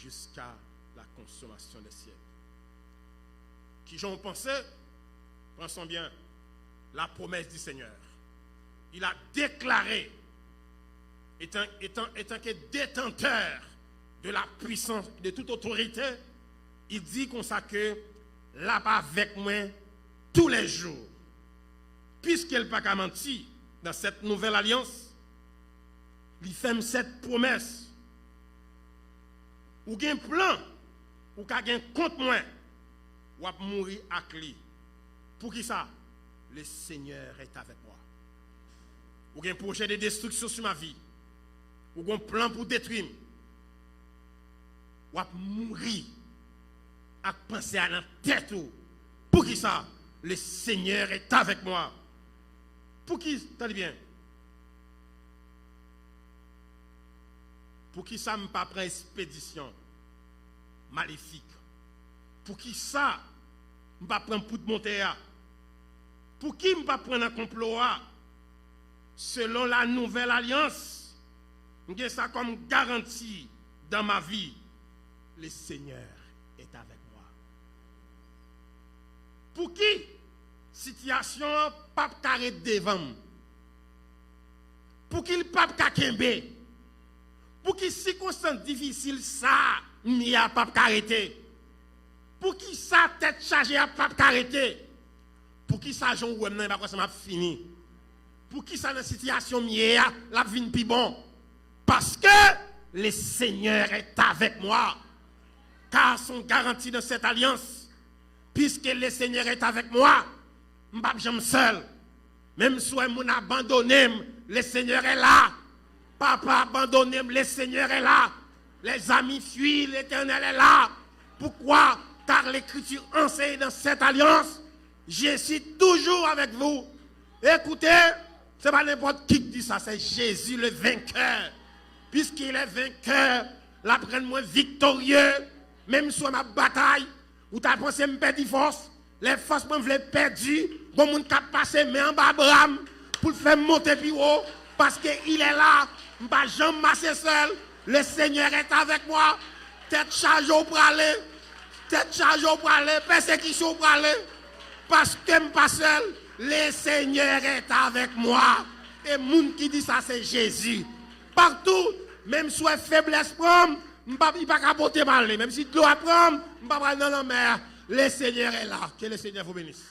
jusqu'à la consommation des siècles. Qui j'en pensais, pensons bien, la promesse du Seigneur. Il a déclaré, étant que détenteur de la puissance, de toute autorité, il dit comme ça que là-bas avec moi tous les jours. Puisqu'il n'a pas qu'à mentir dans cette nouvelle alliance, il fait cette promesse. Ou un plan, ou un compte moi, ou à mourir avec lui. Pour qui ça? Le Seigneur est avec moi. Ou un projet de destruction sur ma vie. Ou un plan pour détruire. Ou à mourir. À penser à la tête. Pour qui ça? Le Seigneur est avec moi. Pour qui? T'as bien. Pour qui ça ne pas prendre expédition maléfique? Pour qui ça ne pas prendre pour de monter? Pour qui ne pas prendre un complot? Selon la nouvelle alliance, j'ai ça comme garantie dans ma vie. Le Seigneur est avec moi. Pour qui situation pas carré devant? Pour qui le pape kakembe? Pour qui circonstance difficile ça n'y a pas arrêté? Pour qui ça tête chargée a pas arrêté? Pour qui ça j'en ou même pas ça m'a fini? Pour qui ça dans situation mieux la vie plus bon? Parce que le Seigneur est avec moi. Car sont garantis dans cette alliance. Puisque le Seigneur est avec moi, je ne suis pas seul. Même si je abandonné, le Seigneur est là. Papa abandonné, le Seigneur est là. Les amis fuient, l'Éternel est là. Pourquoi? Car l'Écriture enseigne dans cette alliance. Je suis toujours avec vous. Écoutez, ce n'est pas n'importe qui dit ça, c'est Jésus le vainqueur. Puisqu'il est vainqueur, l'après-moi victorieux, même sur ma bataille, où tu as pensé me perdre force, les forces me voulaient perdu, bon monde qui a passé mais en bas Abraham pour le faire monter plus haut, parce qu'il est là, je ne vais jamais marcher seul, le Seigneur est avec moi, tête chargée au aller, tête chargée au aller, persécution au aller, parce que je ne suis pas seul, le Seigneur est avec moi. Et le monde qui dit ça, c'est Jésus. Partout, même si faiblesse prend, il ne va pas capoter mal. Même si l'eau prend, il ne va pas dans la mer. Le Seigneur est là. Que le Seigneur vous bénisse.